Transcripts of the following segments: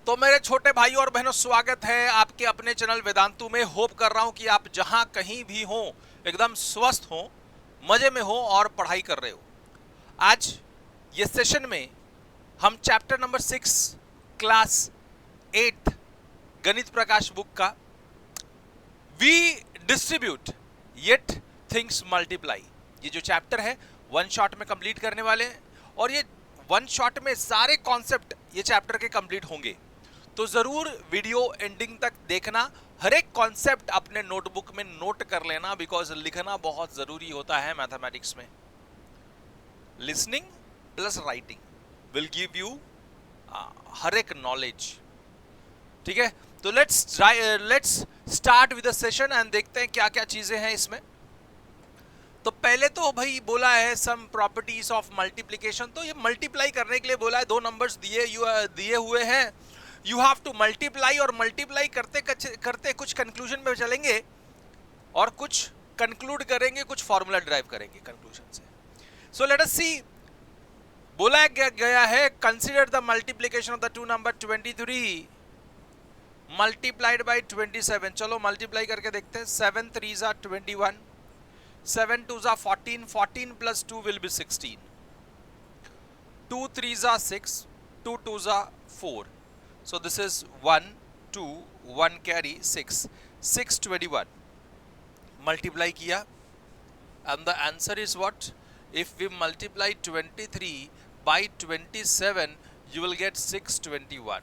तो मेरे छोटे भाई और बहनों, स्वागत है आपके अपने चैनल वेदांतु में। होप कर रहा हूं कि आप जहां कहीं भी हो एकदम स्वस्थ हो, मजे में हो और पढ़ाई कर रहे हो। आज ये सेशन में हम chapter number 6 class 8 Ganit Prakash book का we distribute yet things multiply, ये जो चैप्टर है वन शॉट में कंप्लीट करने वाले हैं। और ये वन शॉट में सारे कॉन्सेप्ट ये चैप्टर के कंप्लीट होंगे, तो जरूर वीडियो एंडिंग तक देखना। हर एक कॉन्सेप्ट अपने नोटबुक में नोट कर लेना, बिकॉज लिखना बहुत जरूरी होता है मैथमेटिक्स में। Listening plus writing will give you हर एक नॉलेज, ठीक है। तो let's start with the session and देखते हैं क्या क्या चीजें हैं इसमें। तो पहले तो भाई बोला है सम प्रॉपर्टीज ऑफ मल्टीप्लिकेशन, तो ये मल्टीप्लाई करने के लिए बोला है। दो नंबर्स दिए हुए हैं, यू हैव टू मल्टीप्लाई, और मल्टीप्लाई करते करते कुछ कंक्लूजन में चलेंगे और कुछ कंक्लूड करेंगे, कुछ फॉर्मूला ड्राइव करेंगे कंक्लूजन से। सो लेट अस सी, बोला गया है consider the multiplication of the two number 23 multiplied by 27। चलो मल्टीप्लाई करके देखते हैं। 7 3s are 21, 7 2s are 14, 14 plus 2 will be 16, 2 3s are 6, 2 2s are 4. So this is 1 2 1 carry 6 6 21 multiply किया, and the answer is what? If we multiply 23 by 27 you will get 621.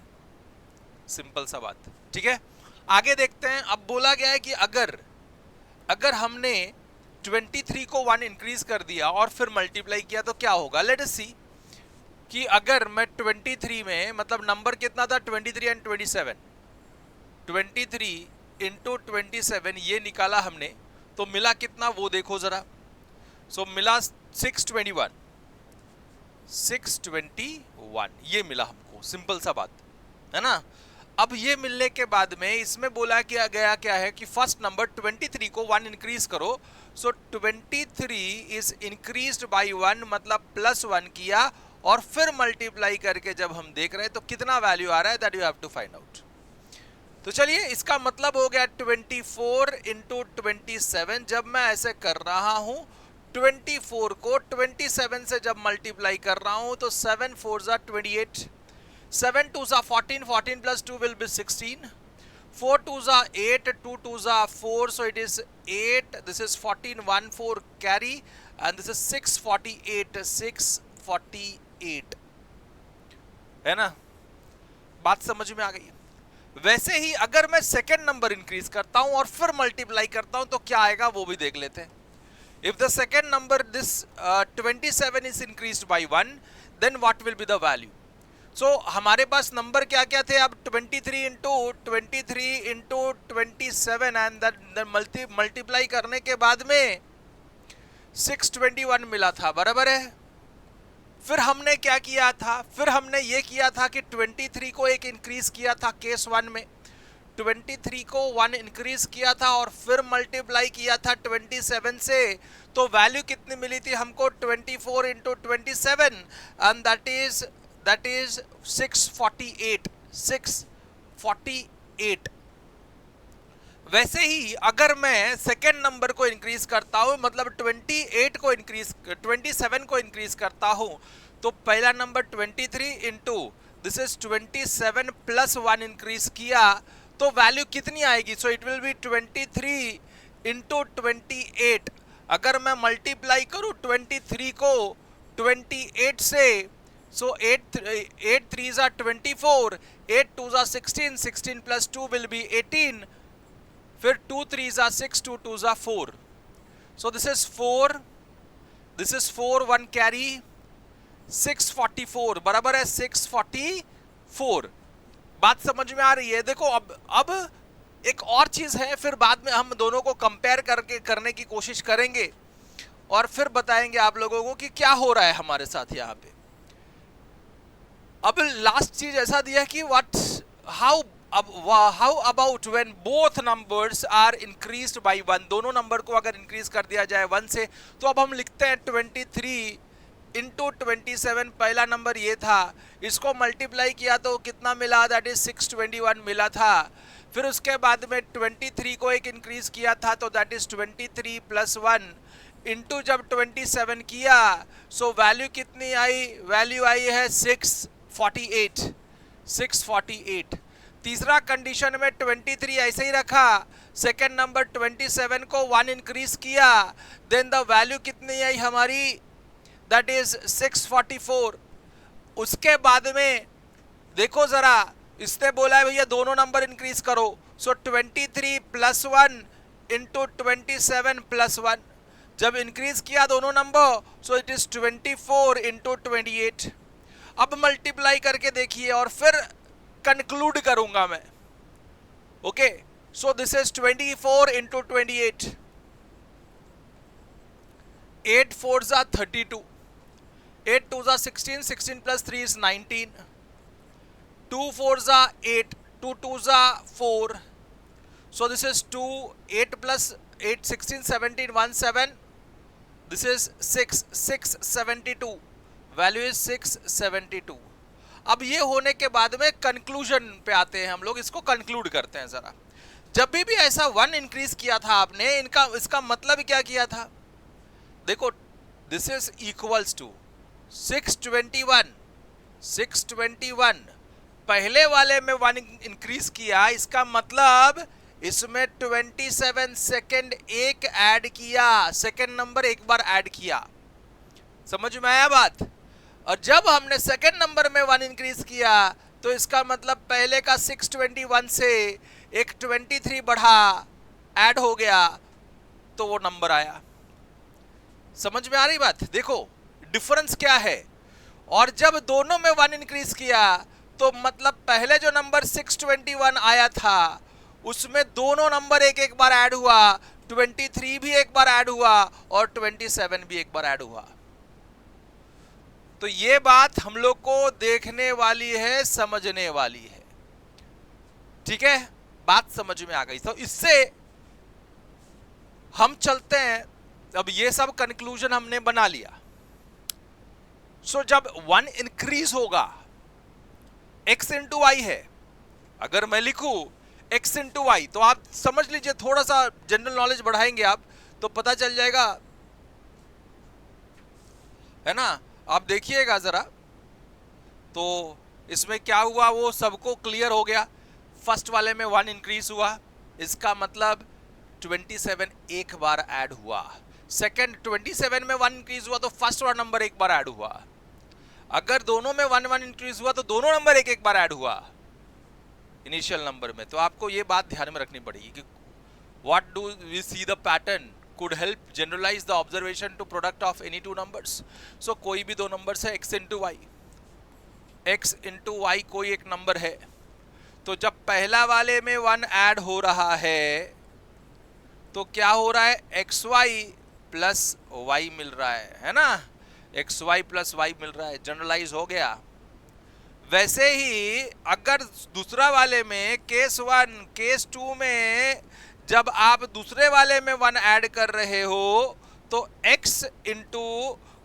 Simple सा बात, ठीक है। आगे देखते हैं। अब बोला गया है कि अगर हमने 23 को 1 इंक्रीज कर दिया और फिर मल्टीप्लाई किया तो क्या होगा। लेट अस सी कि अगर मैं 23 में, मतलब नंबर कितना था 23 एंड 27, 23 इंटू 27 ये निकाला हमने, तो मिला कितना वो देखो जरा। सो मिला 621 ये मिला हमको, सिंपल सा बात है ना। अब ये मिलने के बाद में इसमें बोला किया गया क्या है कि फर्स्ट नंबर 23 को 1 इंक्रीज करो। सो 23 इज इंक्रीज्ड बाय 1, मतलब प्लस 1 किया और फिर मल्टीप्लाई करके जब हम देख रहे हैं तो कितना वैल्यू आ रहा है, that you have to find out. तो चलिए, इसका मतलब हो गया 24 इंटू 27। जब मैं ऐसे कर रहा हूं 24 को 27 से जब मल्टीप्लाई कर रहा हूं तो 7 4s are 28, 7 2s are 14, 14 plus 2 will be 16, 4 2s are 8, 2 2s are 4, so it is 8, this is 14, 1 4 carry, and this is 648, 648, है ना। बात समझ में आ गई। वैसे ही अगर मैं सेकेंड नंबर इंक्रीज करता हूं और फिर मल्टीप्लाई करता हूं तो क्या आएगा वो भी देख लेते हैं। If the second number this 27 is increased by 1, then what will be the value? सो हमारे पास नंबर क्या क्या थे। अब 23 इंटू 27 एंड मल्टीप्लाई करने के बाद में 621 मिला था, बराबर है। फिर हमने क्या किया था, फिर हमने ये किया था कि 23 को एक इंक्रीज किया था केस 1 में, 23 को 1 इंक्रीज किया था और फिर मल्टीप्लाई किया था 27 से, तो वैल्यू कितनी मिली थी हमको 24 इंटू 27 एंड that is 648, 648। वैसे ही अगर मैं सेकेंड नंबर को इंक्रीज करता हूं, मतलब 27 को इंक्रीज करता हूं, तो पहला number 23 into this is 27 plus 1 increase किया तो वैल्यू कितनी आएगी। So it will be 23 into 28। अगर मैं मल्टीप्लाई करूं 23 को 28 से, so 8 3s are 24, 8 2s are 16, 16 plus 2 will be 18, फिर 2 3s are 6, 2 2s are 4, so this is 4, 1 carry 644, बराबर है 644। बात समझ में आ रही है। देखो अब एक और चीज है, फिर बाद में हम दोनों को कंपेयर करने की कोशिश करेंगे और फिर बताएंगे आप लोगों को कि क्या हो रहा है हमारे साथ यहाँ पे। अब लास्ट चीज ऐसा दिया कि how about when both numbers are increased by 1, दोनों नंबर को अगर इंक्रीज कर दिया जाए 1 से, तो अब हम लिखते हैं 23 इंटू 27, पहला नंबर ये था, इसको मल्टीप्लाई किया तो कितना मिला, दैट इज 621 मिला था। फिर उसके बाद में 23 को एक इंक्रीज किया था तो दैट इज 23 प्लस 1 इंटू जब 27 किया, सो वैल्यू कितनी आई, वैल्यू आई है 648, 648। तीसरा कंडीशन में 23 ऐसे ही रखा, सेकेंड नंबर 27 को 1 इंक्रीज किया, देन द वैल्यू कितनी आई हमारी, दैट इज 644। उसके बाद में देखो जरा, इसने बोला है भैया दोनों नंबर इंक्रीज करो, सो 23 प्लस 1 इंटू 27 प्लस 1, जब इंक्रीज किया दोनों number, so it is 24 into 28। अब मल्टीप्लाई करके देखिए और फिर कंक्लूड करूंगा मैं। Okay, so this is 24 into 28, 8 4 जा 32, 8 2 जा 16, 16 प्लस 3 इज 19, 2 4 जा 8, 2 2 जा 4, so this is 2, 8 plus 8, 16, 17, 1 7, this is 6, 672, value is 672। अब ये होने के बाद में कंक्लूजन पे आते हैं हम लोग, इसको कंक्लूड करते हैं जरा। जब भी ऐसा 1 इंक्रीज किया था आपने, इसका मतलब क्या किया था, देखो दिस इज इक्वल्स टू 621, 621 पहले वाले में 1 इंक्रीज किया, इसका मतलब इसमें 27 सेकेंड एक ऐड किया, सेकेंड नंबर एक बार ऐड किया, समझ में आया बात। और जब हमने सेकेंड नंबर में 1 इंक्रीज किया तो इसका मतलब पहले का 621 से एक 23 बढ़ा, ऐड हो गया, तो वो नंबर आया। समझ में आ रही बात, देखो डिफरेंस क्या है। और जब दोनों में 1 इंक्रीज किया तो मतलब पहले जो नंबर 621 आया था उसमें दोनों नंबर एक एक बार ऐड हुआ, 23 भी एक बार ऐड हुआ और 27 भी एक बार ऐड हुआ। तो ये बात हम लोग को देखने वाली है, समझने वाली है, ठीक है, बात समझ में आ गई। तो इससे हम चलते हैं, अब ये सब कंक्लूजन हमने बना लिया। सो जब 1 इंक्रीज होगा, x इंटू वाई है, अगर मैं लिखूं x इंटू वाई तो आप समझ लीजिए, थोड़ा सा जनरल नॉलेज बढ़ाएंगे आप तो पता चल जाएगा, है ना। आप देखिएगा जरा, तो इसमें क्या हुआ वो सबको क्लियर हो गया। फर्स्ट वाले में 1 इंक्रीज हुआ, इसका मतलब 27 एक बार ऐड हुआ। सेकंड 27 में 1 इंक्रीज हुआ तो फर्स्ट वाला नंबर एक बार ऐड हुआ। अगर दोनों में 1 इंक्रीज हुआ तो दोनों नंबर एक एक बार ऐड हुआ इनिशियल नंबर में। तो आपको ये बात ध्यान में रखनी पड़ेगी कि what do we see the pattern could help generalize the observation to product of any two numbers. So कोई भी दो नंबर्स है x into y, x into y कोई एक नंबर है, तो जब पहला वाले में 1 ऐड हो रहा है तो क्या हो रहा है, एक्स वाई प्लस वाई मिल रहा है ना, एक्स वाई प्लस वाई मिल रहा है, जनरलाइज हो गया। वैसे ही अगर दूसरा वाले में केस 1 केस 2 में जब आप दूसरे वाले में 1 ऐड कर रहे हो तो x इंटू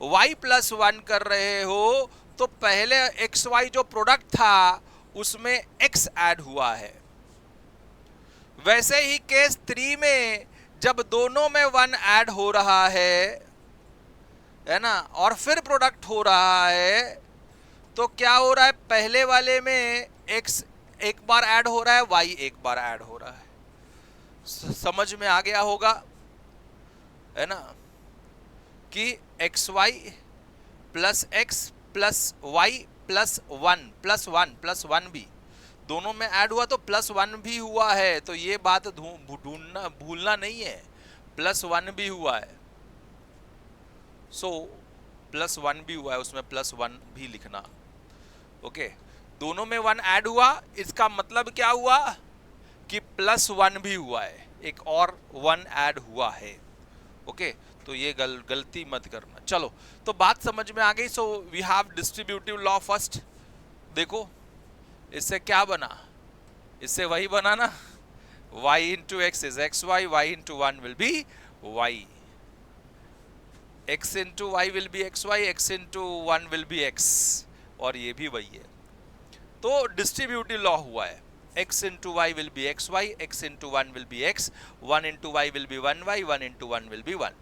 वाई प्लस 1 कर रहे हो, तो पहले एक्स वाई जो प्रोडक्ट था उसमें x ऐड हुआ है। वैसे ही केस 3 में जब दोनों में 1 ऐड हो रहा है ना, और फिर प्रोडक्ट हो रहा है, तो क्या हो रहा है, पहले वाले में x एक बार ऐड हो रहा है, y एक बार ऐड हो रहा है। समझ में आ गया होगा, है ना, कि x Y plus x plus Y plus 1 plus 1 plus 1 भी दोनों में ऐड हुआ तो प्लस 1 भी हुआ है। तो ये बात ढूंढना भूलना नहीं है, प्लस 1 भी हुआ है। सो प्लस 1 भी हुआ है, उसमें प्लस 1 भी लिखना। ओके, दोनों में 1 ऐड हुआ, इसका मतलब क्या हुआ कि प्लस 1 भी हुआ है, एक और 1 ऐड हुआ है। ओके, तो ये गलती मत करना। चलो, तो बात समझ में आ गई। So we have distributive law first. देखो इससे क्या बना, इससे वही बना ना, y into x is x Y, Y into 1 will be y. x into Y will be x Y, x into one will be x, और ये भी वही है। तो डिस्ट्रीब्यूटिव लॉ हुआ है, x into Y will be x Y, x into one will be x, one into Y will be one Y, one into one will be one.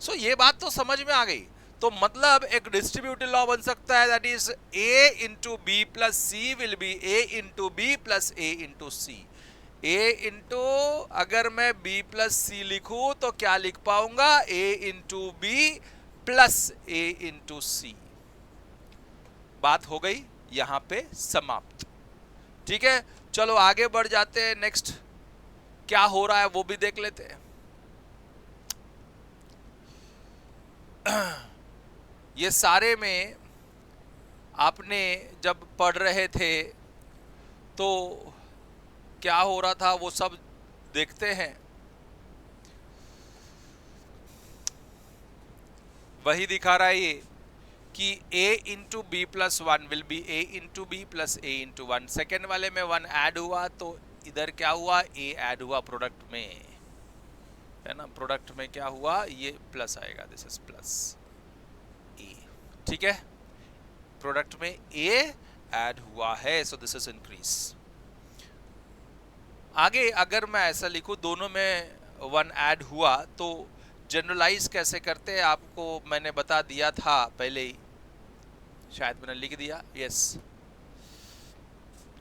So ये बात तो समझ में आ गई। तो मतलब एक डिस्ट्रीब्यूटिव लॉ बन सकता है, that is a into B plus c will be a into B plus a into c. a into, अगर मैं b प्लस सी लिखूं तो क्या लिख पाऊंगा, a into B plus a into C. बात हो गई यहां पे समाप्त। ठीक है, चलो आगे बढ़ जाते हैं, नेक्स्ट क्या हो रहा है वो भी देख लेते हैं। ये सारे में आपने जब पढ़ रहे थे तो क्या हो रहा था वो सब देखते हैं। वही दिखा रहा है ये कि a into B plus one will be a into B plus a into one. Second वाले में वन ऐड हुआ तो इधर क्या हुआ, a ऐड हुआ प्रोडक्ट में, है ना। प्रोडक्ट में क्या हुआ, ये प्लस आएगा, दिस इज प्लस a। ठीक है, प्रोडक्ट में a ऐड हुआ है, सो दिस इज इंक्रीज। आगे अगर मैं ऐसा लिखूं दोनों में वन ऐड हुआ तो जनरलाइज कैसे करते हैं आपको मैंने बता दिया था पहले ही, शायद मैंने लिख दिया, यस,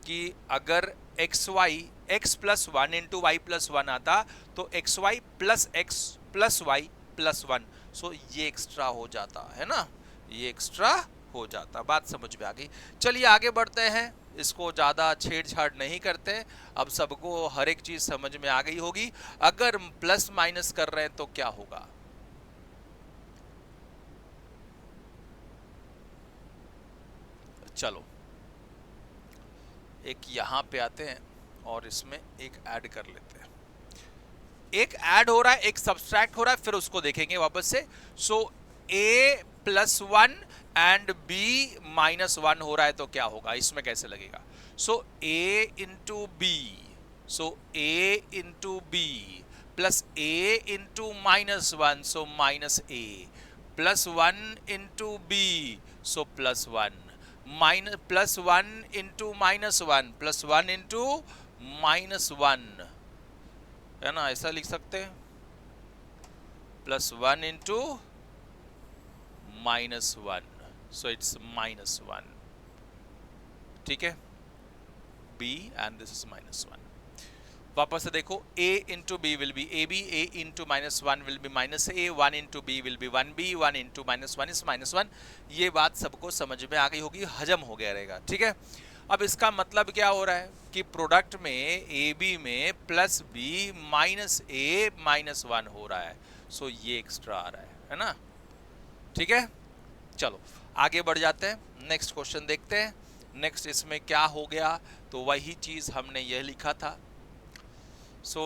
कि अगर X Y x plus one into Y plus one आता तो X Y plus x plus Y plus one, so ये एक्स्ट्रा हो जाता है ना, ये एक्स्ट्रा हो जाता। बात समझ में आ गई। चलिए आगे बढ़ते हैं, इसको ज़्यादा छेड़छाड़ नहीं करते, अब सबको हर एक चीज़ समझ में आ गई होगी। अगर प्लस माइनस कर रहे हैं तो क्या होगा, चलो एक यहां पे आते हैं और इसमें एक ऐड कर लेते हैं। एक ऐड हो रहा है, एक सब्सट्रैक्ट हो रहा है, फिर उसको देखेंगे वापस से। So a plus one and b minus one हो रहा है तो क्या होगा, इसमें कैसे लगेगा। So a into b, so a into B plus a into minus one, so minus a plus one into b, so plus one minus plus one into minus one plus one into minus one, है ना, ऐसा लिख सकते हैं, plus one into minus one, so it's minus one. ठीक है, b and this is minus one. वापस से देखो, a into B will be A b, a into minus one will be minus a, one into B will be one b, one into minus one is minus one. ये बात सबको समझ में आ गई होगी, हजम हो गया रहेगा। ठीक है, अब इसका मतलब क्या हो रहा है कि प्रोडक्ट में ए बी में प्लस बी माइनस ए माइनस वन हो रहा है, सो ये एक्स्ट्रा आ रहा है ना। ठीक है, चलो आगे बढ़ जाते हैं, नेक्स्ट क्वेश्चन देखते हैं। नेक्स्ट इसमें क्या हो गया, तो वही चीज हमने यह लिखा था। सो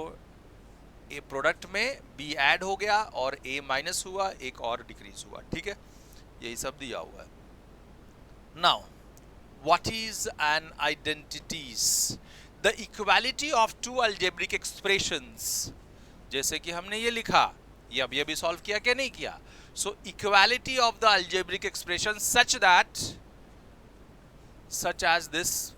ए प्रोडक्ट में b ऐड हो गया और a माइनस हुआ, एक और डिक्रीज हुआ। ठीक है, यही सब दिया हुआ है। Now what is an identities, the equality of two algebraic expressions. जैसे कि हमने ये लिखा, ये अब ये भी सॉल्व किया क्या नहीं किया। So equality of the algebraic expression such as this,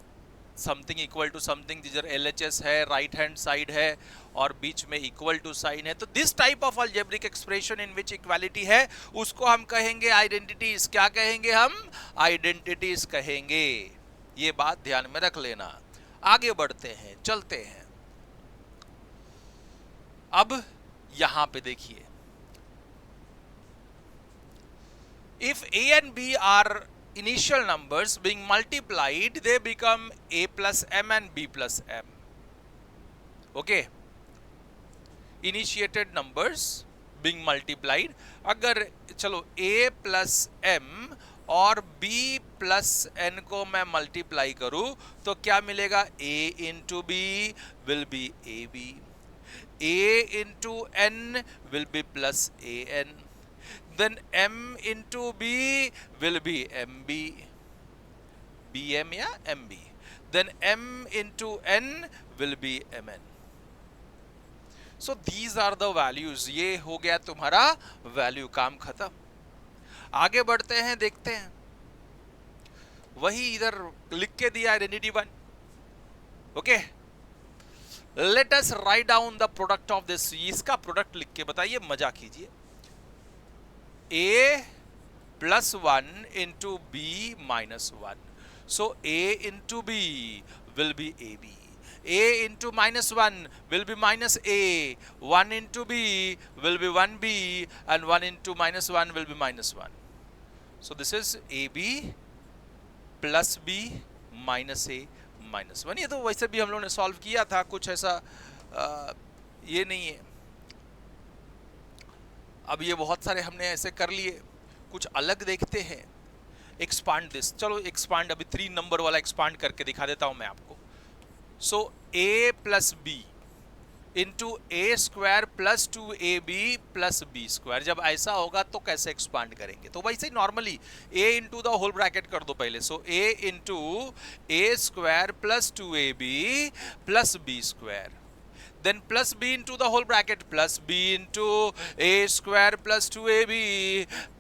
something equal to something, जिधर LHS है, राइट हैंड साइड है और बीच में इक्वल टू साइन है, तो this type of algebraic expression in which equality है उसको हम कहेंगे आइडेंटिटीज। क्या कहेंगे हम, आइडेंटिटीज कहेंगे। ये बात ध्यान में रख लेना। आगे बढ़ते हैं, चलते हैं। अब यहां पे देखिए, if a and b are initial numbers being multiplied, they become a plus m and b plus m. Okay, initiated numbers being multiplied, अगर चलो a plus m और b plus n को मैं मल्टीप्लाई करूं तो क्या मिलेगा, a into b will be ab, a into n will be plus an, then m into b will be mb, bm या mb, then m into n will be mn. So these are the values, ये हो गया तुम्हारा value, काम खत्म। आगे बढ़ते हैं, देखते हैं। वही इधर लिख के दिया identity one. Okay, let us write down the product of this. इसका प्रोडक्ट लिख के बताइए, मजा कीजिए। a plus 1 into b minus 1. So a into b will be ab. A into minus 1 will be minus a. 1 into b will be 1b, and 1 into minus 1 will be minus 1. So this is ab plus b minus a minus 1. ये तो वैसे भी हम लोगों ने solve किया था, कुछ ऐसा ये नहीं है। अब ये बहुत सारे हमने ऐसे कर लिए, कुछ अलग देखते हैं। एक्सपांड दिस, चलो एक्सपांड, अभी 3 नंबर वाला एक्सपांड करके दिखा देता हूं मैं आपको। So a plus B into A square plus 2ab plus B square, जब ऐसा होगा तो कैसे एक्सपांड करेंगे? तो वैसे ही normally a into the whole bracket कर दो पहले। So a into A square plus 2ab plus B square, then plus b into the whole bracket plus b into a square plus 2ab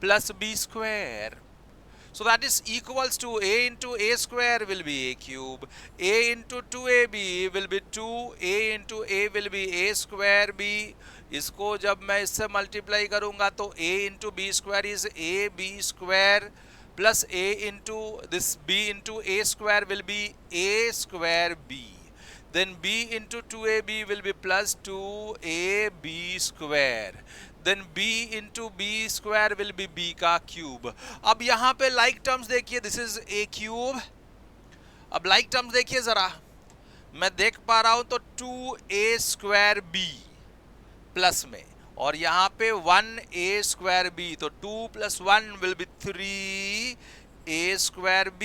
plus b square. So that is equals to a into a square will be a cube, a into 2ab will be 2, a into a will be a square b. इसको जब मैं इससे multiply करूंगा तो a into b square is a b square plus a into this b into a square will be a square b. Then b into 2ab will be plus 2ab square. Then b into b square will be b का cube. अब यहाँ पे like terms देखिए, this is a cube। अब like terms देखिए जरा, मैं देख पा रहा हूं तो 2a square b प्लस में, और यहाँ पे 1a square b, तो 2 plus 1 will be 3a square b,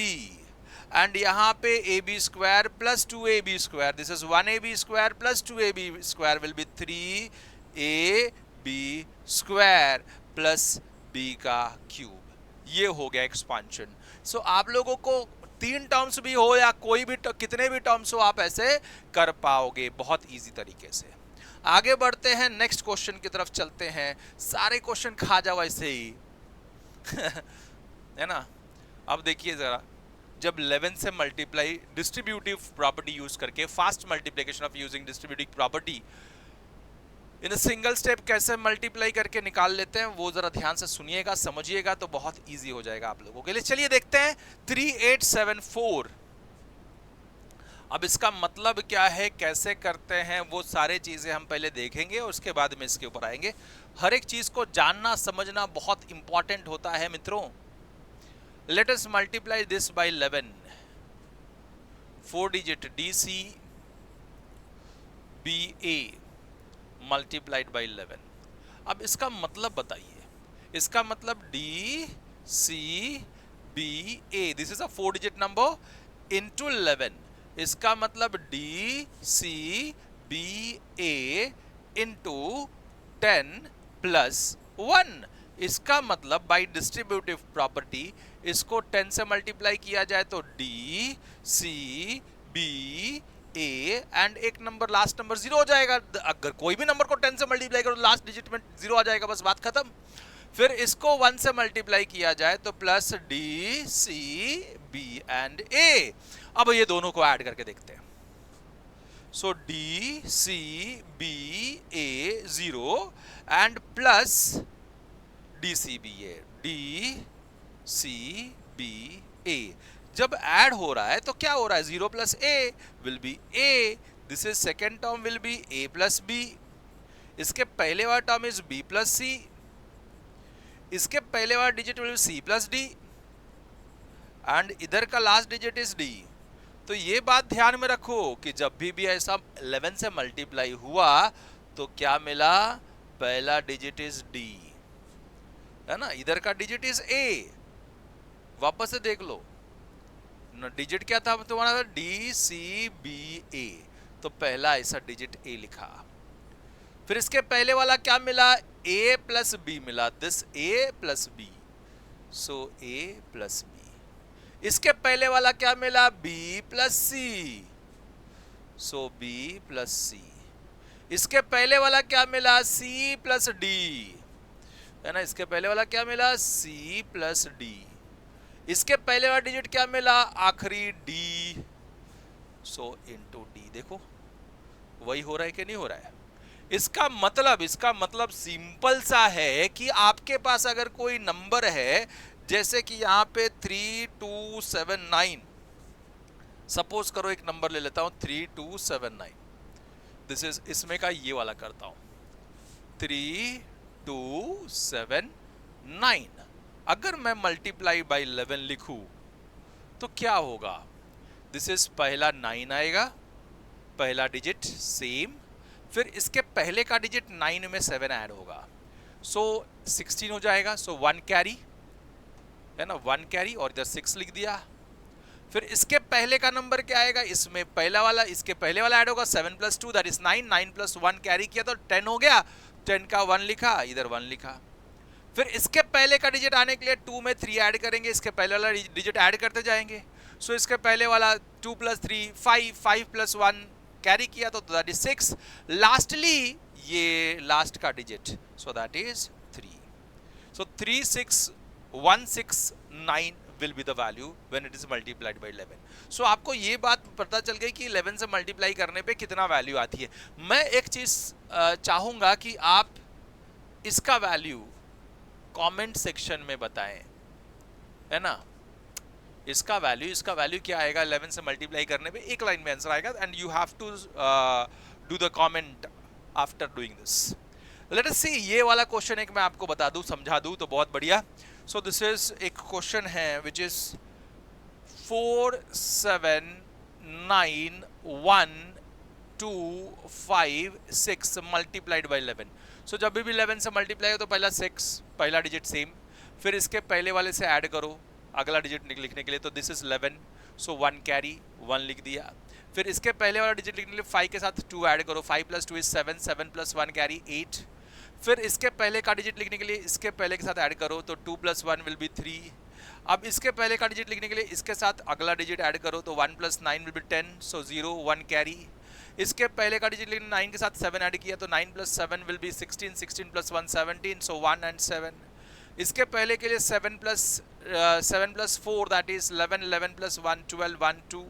and यहाँ पे ab square plus 2ab square, this is 1ab square plus 2ab square will be 3ab square plus b का cube. ये हो गया एक्सपांशन। सो आप लोगों को 3 टर्म्स भी हो या कोई भी कितने भी टर्म्स हो, आप ऐसे कर पाओगे बहुत इजी तरीके से। आगे बढ़ते हैं, नेक्स्ट क्वेश्चन की तरफ चलते हैं। सारे क्वेश्चन खा जाओ ऐसे ही है ना। अब देखिए जरा, जब 11 से मल्टीप्लाई डिस्ट्रीब्यूटिव प्रॉपर्टी यूज करके, fast multiplication of using distributive property in a single step कैसे मल्टीप्लाई करके निकाल लेते हैं, वो जरा ध्यान से सुनिएगा, समझिएगा, तो बहुत इजी हो जाएगा आप लोगों के लिए। चलिए देखते हैं 3874। अब इसका मतलब क्या है, कैसे करते हैं, वो सारे चीजें हम पहले देखेंगे और उसके बाद में इसके ऊपर आएंगे। हर एक चीज को जानना समझना बहुत इंपॉर्टेंट होता है मित्रों। Let us multiply this by 11. 4 digit DC BA multiplied by 11. अब इसका मतलब बताइए। इसका मतलब DC BA, this is a 4 digit number into 11. इसका मतलब DC BA into 10 plus 1. इसका मतलब बाई डिस्ट्रीब्यूटिव प्रॉपर्टी इसको 10 से मल्टीप्लाई किया जाए तो d C B a, and एक नंबर लास्ट नंबर 0 हो जाएगा। अगर कोई भी नंबर को 10 से मल्टीप्लाई करो लास्ट डिजिट में 0 आ जाएगा, बस बात खत्म। फिर इसको 1 से मल्टीप्लाई किया जाए तो plus D C B and A. अब ये दोनों को ऐड करके देखते हैं। So D C B A 0 and plus DCBA, DCBA जब ऐड हो रहा है तो क्या हो रहा है, 0 plus a will be a, this is second term will be a plus b, इसके पहले वाला term is b plus c, इसके पहले वाला digit will be c plus d, and इधर का लास्ट डिजिट इज d। तो ये बात ध्यान में रखो कि जब भी ऐसा 11 से मल्टीप्लाई हुआ तो क्या मिला, पहला डिजिट इज d, है ना, इधर का डिजिट इज a। वापस से देख लो ना, डिजिट क्या था तुम्हारा, डी सी बी ए, तो पहला ऐसा डिजिट a लिखा। फिर इसके पहले वाला क्या मिला, a प्लस बी मिला, this a plus b, so a plus b. इसके पहले वाला क्या मिला, b plus c, so b plus c. इसके पहले वाला क्या मिला, c प्लस d, है ना। इसके पहले वाला क्या मिला, C प्लस D। इसके पहले वाला डिजिट क्या मिला, आखिरी D, सो इनटू D। देखो वही हो रहा है कि नहीं हो रहा है। इसका मतलब सिंपल सा है कि आपके पास अगर कोई नंबर है, जैसे कि यहाँ पे 3279, सपोज करो एक नंबर ले लेता हूं 3279, दिस इज, इसमें का ये वाला करता हूं 3279। अगर मैं मल्टीप्लाई बाय 11 लिखूं तो क्या होगा, दिस इज पहला 9 आएगा, पहला डिजिट सेम, फिर इसके पहले का डिजिट 9 में 7 ऐड होगा, सो 16 हो जाएगा। सो 1 कैरी है ना, 1 कैरी, और इधर 6 लिख दिया। फिर इसके पहले का नंबर क्या आएगा, इसमें पहला वाला, इसके पहले वाला ऐड होगा, 7 plus 2 that is 9, 9 plus 1 carry किया तो 10 हो गया, 10 का 1 लिखा, इधर 1 लिखा। फिर इसके पहले का डिजिट आने के लिए 2 में 3 ऐड करेंगे, इसके पहले वाला डिजिट ऐड करते जाएंगे। सो इसके पहले वाला 2 प्लस 3 5, 5 प्लस 1 कैरी किया तो दैट इज 6, लास्टली ये लास्ट का digit, so that is 3। So 36169 will be the value when it is multiplied by 11। so आपको ये बात पता चल गई कि 11 से मल्टीप्लाई करने पे कितना वैल्यू आती है। मैं एक चीज चाहूंगा कि आप इसका वैल्यू कमेंट सेक्शन में बताएं, है ना। इसका वैल्यू क्या आएगा 11 से मल्टीप्लाई करने पे, एक लाइन में आंसर आएगा, and you have to do the comment after doing this. Let us see, ये वाला क्वेश्चन एक मैं आपको बता दूं, समझा दूं तो बहुत बढ़िया। सो दिस इज एक क्वेश्चन है विच इज 479125 मल्टीप्लाइड बाई 11। सो जब भी 11 से मल्टीप्लाई हो तो पहला 6, पहला डिजिट सेम, फिर इसके पहले वाले से ऐड करो अगला डिजिट लिखने के लिए, तो दिस इज 11, सो 1 कैरी 1 लिख दिया। फिर इसके पहले वाला डिजिट लिखने के लिए 5 के साथ 2 ऐड करो, 5 प्लस 2 इज 7, 7 प्लस 1 कैरी 8। फिर इसके पहले का डिजिट लिखने के लिए इसके पहले के साथ ऐड करो तो 2 प्लस 1 विल बी 3। अब इसके पहले का डिजिट लिखने के लिए इसके साथ अगला डिजिट ऐड करो तो 1 plus 9 will be 10, so 0 1 carry. इसके पहले का डिजिट लिखने 9 के साथ 7 ऐड किया तो 9 plus 7 will be 16, 16 plus 1 17, so 1 and 7। इसके पहले के लिए 7 प्लस 4 दैट इज 11, 11 प्लस 1 12, 1 2।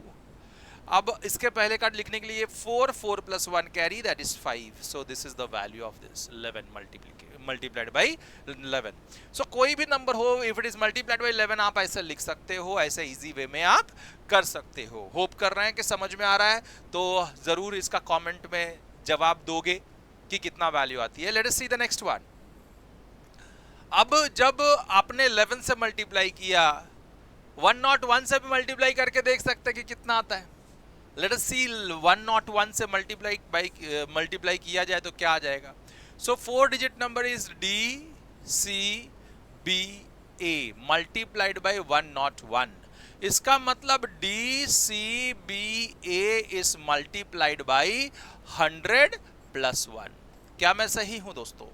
अब इसके पहले का लिखने के लिए 4, 4 plus 1 carry that is 5, so this is the value of this 11 multiplied by 11। सो कोई भी नंबर हो, if it is multiplied by 11 आप ऐसे लिख सकते हो, ऐसे इजी वे में आप कर सकते हो। होप कर रहे हैं कि समझ में आ रहा है, तो जरूर इसका कमेंट में जवाब दोगे कि कितना वैल्यू आती है। Late us see the next one. अब जब आपने 11 से मल्टीप्लाई किया, 101 से भी मल्टीप्लाई करके देख सकते हैं कि कितना आता है। लेट अस सी 101 से मल्टीप्लाई किया जाए तो क्या आ जाएगा। सो 4 digit number is DCBA multiplied by 101। इसका मतलब DCBA is multiplied by 100 plus 1। क्या मैं सही हूं दोस्तों?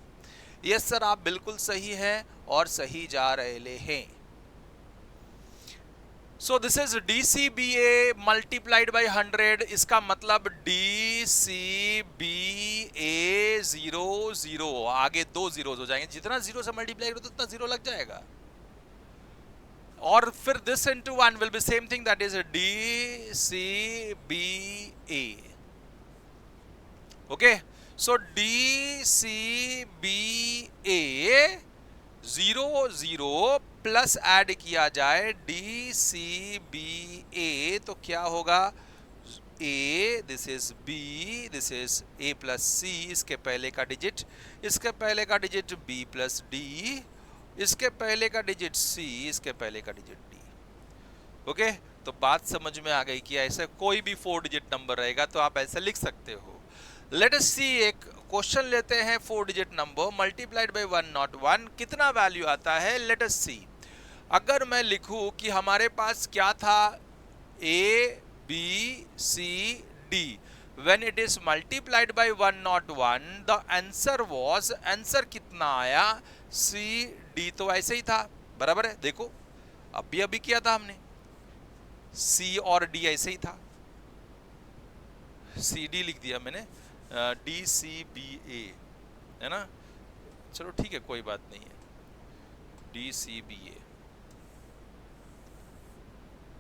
यस सर, आप बिल्कुल सही हैं और सही जा रहे हैं। सो this is DCBA multiplied by 100। इसका मतलब DCBA 0 0, आगे 2 जीरोस हो जाएंगे, जितना जीरो से मल्टीप्लाई करो उतना जीरो लग जाएगा। और फिर this into 1 will B same thing, that is DCBA। Okay, so DCBA 0 0 plus add किया जाए DCBA तो क्या होगा, A, this is B, this is A plus C, इसके पहले का डिजिट, इसके पहले का डिजिट B प्लस D, इसके पहले का डिजिट C, इसके पहले का डिजिट D। ओके, तो बात समझ में आ गई कि ऐसे कोई भी 4 डिजिट नंबर रहेगा तो आप ऐसे लिख सकते हो। लेट अस सी, एक क्वेश्चन लेते हैं 4 डिजिट नंबर मल्टीप्लाइड बाय 101 कितना वैल्यू आता है। लेट अस सी, अगर मैं लिखूं कि हमारे पास क्या था A B C D, when it is multiplied by 101 the answer was, answer कितना आया C D, तो ऐसे ही था, बराबर है। देखो अभी किया था हमने, C और D ऐसे ही था, CD लिख दिया मैंने, DCBA है ना। चलो ठीक है, कोई बात नहीं है। DCBA,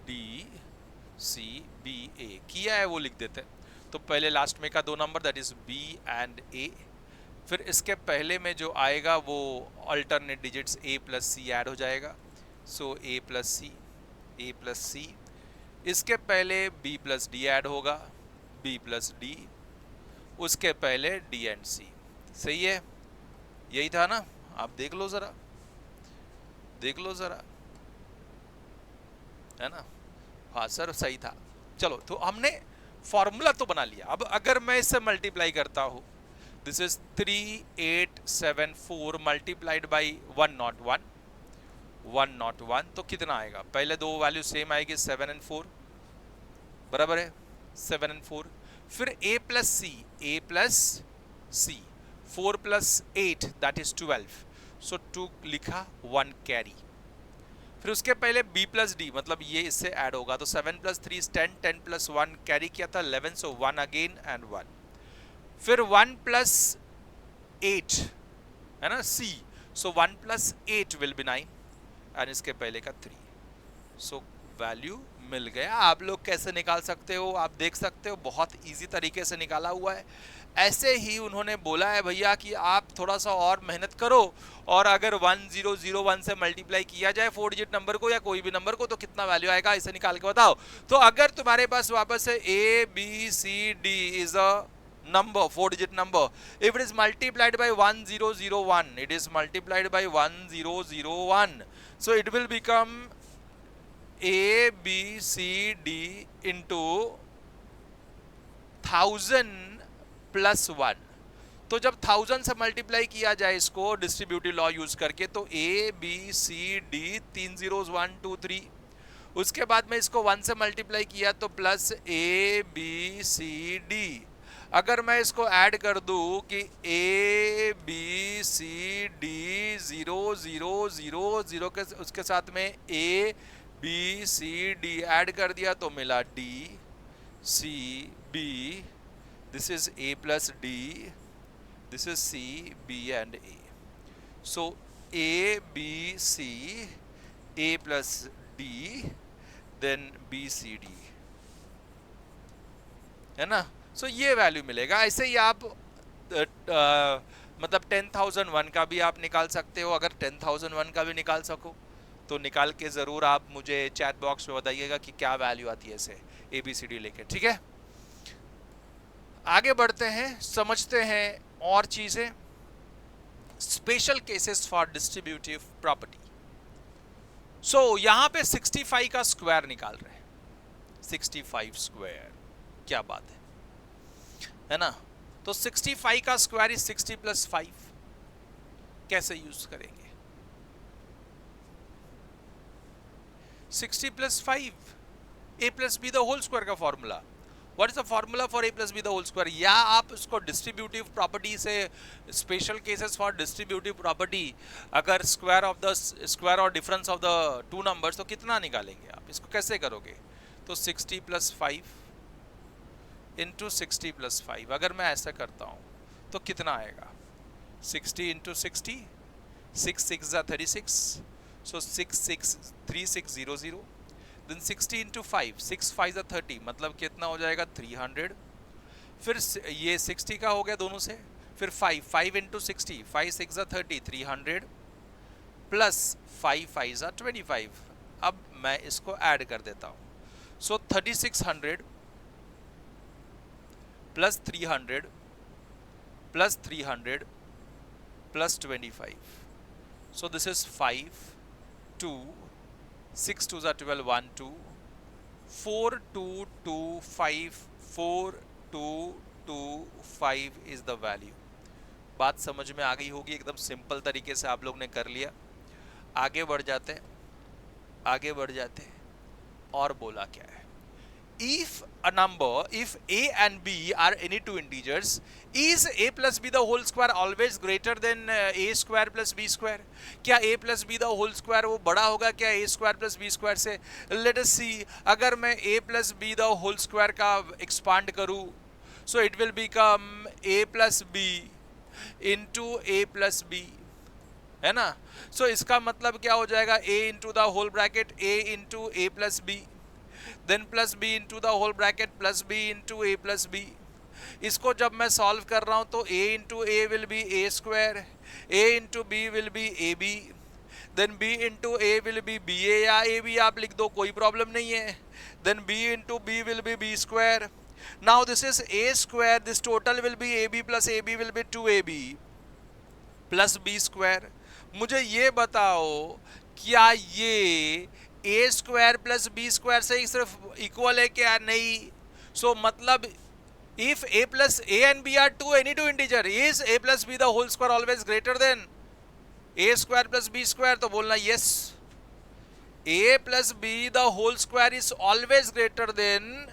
DCBA किया है वो लिख देते हैं। तो पहले लास्ट में का 2 number that is B and A, फिर इसके पहले में जो आएगा वो alternate digits A plus C add हो जाएगा, सो A प्लस C, इसके पहले B प्लस D ऐड होगा, B प्लस D, उसके पहले D एंड C। सही है, यही था ना, आप देख लो जरा, है ना। हाँ सर सही था। चलो तो हमने फॉर्मूला तो बना लिया। अब अगर मैं इससे मल्टीप्लाई करता हूं, दिस इज 3874 मल्टीप्लाइड बाई 101 तो कितना आएगा? पहले दो वैल्यू सेम आएगी 7 एंड 4, बराबर है 7 एंड 4। फिर a plus c 4 plus 8 that is 12, so 2 लिखा 1 कैरी। फिर उसके पहले b प्लस डी, मतलब ये इससे ऐड होगा, तो 7 प्लस 3 इज 10, 10 प्लस 1 कैरी किया था 11, सो 1 अगेन एंड 1। फिर 1 प्लस 8 है ना c, so 1 plus 8 will be 9 and इसके पहले का 3, सो वैल्यू मिल गया। आप लोग कैसे निकाल सकते हो, आप देख सकते हो, बहुत इजी तरीके से निकाला हुआ है। ऐसे ही उन्होंने बोला है भैया कि आप थोड़ा सा और मेहनत करो, और अगर 1001 से मल्टीप्लाई किया जाए 4 डिजिट नंबर को या कोई भी नंबर को, तो कितना वैल्यू आएगा इसे निकाल के बताओ। तो अगर तुम्हारे पास वापस से ABCD is a number 4 digit number, if it is multiplied by 1001, it is multiplied by 1001, so it will become ABCD into 1000 plus 1। तो जब 1000 से मल्टीप्लाई किया जाए इसको डिस्ट्रीब्यूटिव लॉ यूज करके, तो ABCD 3 zeros 1 2 3, उसके बाद में इसको 1 से मल्टीप्लाई किया तो प्लस ABCD। अगर मैं इसको ऐड कर दूं कि ABCD 0 0 0 0 के उसके साथ में ABCD ऐड कर दिया तो मिला DCB, this is A plus D, this is C, B and A, so A, B, C, A plus D, then B, C, D, है ना। so ये वैल्यू मिलेगा। ऐसे ही आप मतलब 10,001 का भी आप निकाल सकते हो। अगर 10,001 का भी निकाल सको तो निकाल के ज़रूर आप मुझे चैट बॉक्स में बताइएगा कि क्या वैल्यू आती है ऐसे ABCD लेके, ठीक है। आगे बढ़ते हैं, समझते हैं और चीजें। Special cases for distributive property. So यहां पे 65 का स्क्वायर निकाल रहे हैं, 65 स्क्वायर, क्या बात है ना। तो 65 का स्क्वायर इज 60 प्लस 5, कैसे यूज करेंगे? 60 plus 5 A plus B the whole square का formula. What is the formula for A plus B the whole square? या आप उसको डिस्ट्रीब्यूटिव प्रॉपर्टी से, special cases for distributive property, अगर स्क्वायर और difference of the two numbers, तो कितना निकालेंगे आप? इसको कैसे करोगे? तो 60 प्लस 5 इंटू 60 प्लस 5, अगर मैं ऐसा करता हूँ तो कितना आएगा? 60 इंटू 60, 6 6 36, सो 3600, then 60 into 5, 6 5 30, मतलब कितना हो जाएगा? 300। फिर ये 60 का हो गया दोनों से, फिर 5 into 60, 5 6 30, 300 प्लस 5 5 25। अब मैं इसको ऐड कर देता हूँ, सो 3600 plus 300 plus 300 plus 25, so this is 5 2 6 2 12 1 2 4 2 2 5 4 2 2 5 is the value. बात समझ में आ गई होगी, एकदम सिंपल तरीके से आप लोग ने कर लिया। आगे बढ़ जाते और बोला क्या है? If a number, if A and B are any two integers, is A plus B the whole square always greater than A square plus B square? क्या A plus B the whole square वो बड़ा होगा क्या A square plus B square से? Let us see, अगर मैं A plus B the whole square का expand करूँ, so it will become A plus B into A plus B, है ना। सो इसका मतलब क्या हो जाएगा, a into the whole bracket a into A plus B, then plus b into the whole bracket plus b into A plus B. इसको जब मैं सॉल्व कर रहा हूं तो a into A will be A square, a into B will be A B, then b into A will be B A या A B आप लिख दो, कोई प्रॉब्लम नहीं है। Then b into B will be b square. Now this is a square, this total will be ab plus ab will be 2ab plus b square. मुझे ये बताओ क्या ये a square plus b square से ही सिर्फ equal है क्या? नहीं। सो मतलब if a plus a and b are any two integer, is a plus b the whole square always greater than a square plus b square? तो बोलना yes, a plus b the whole square is always greater than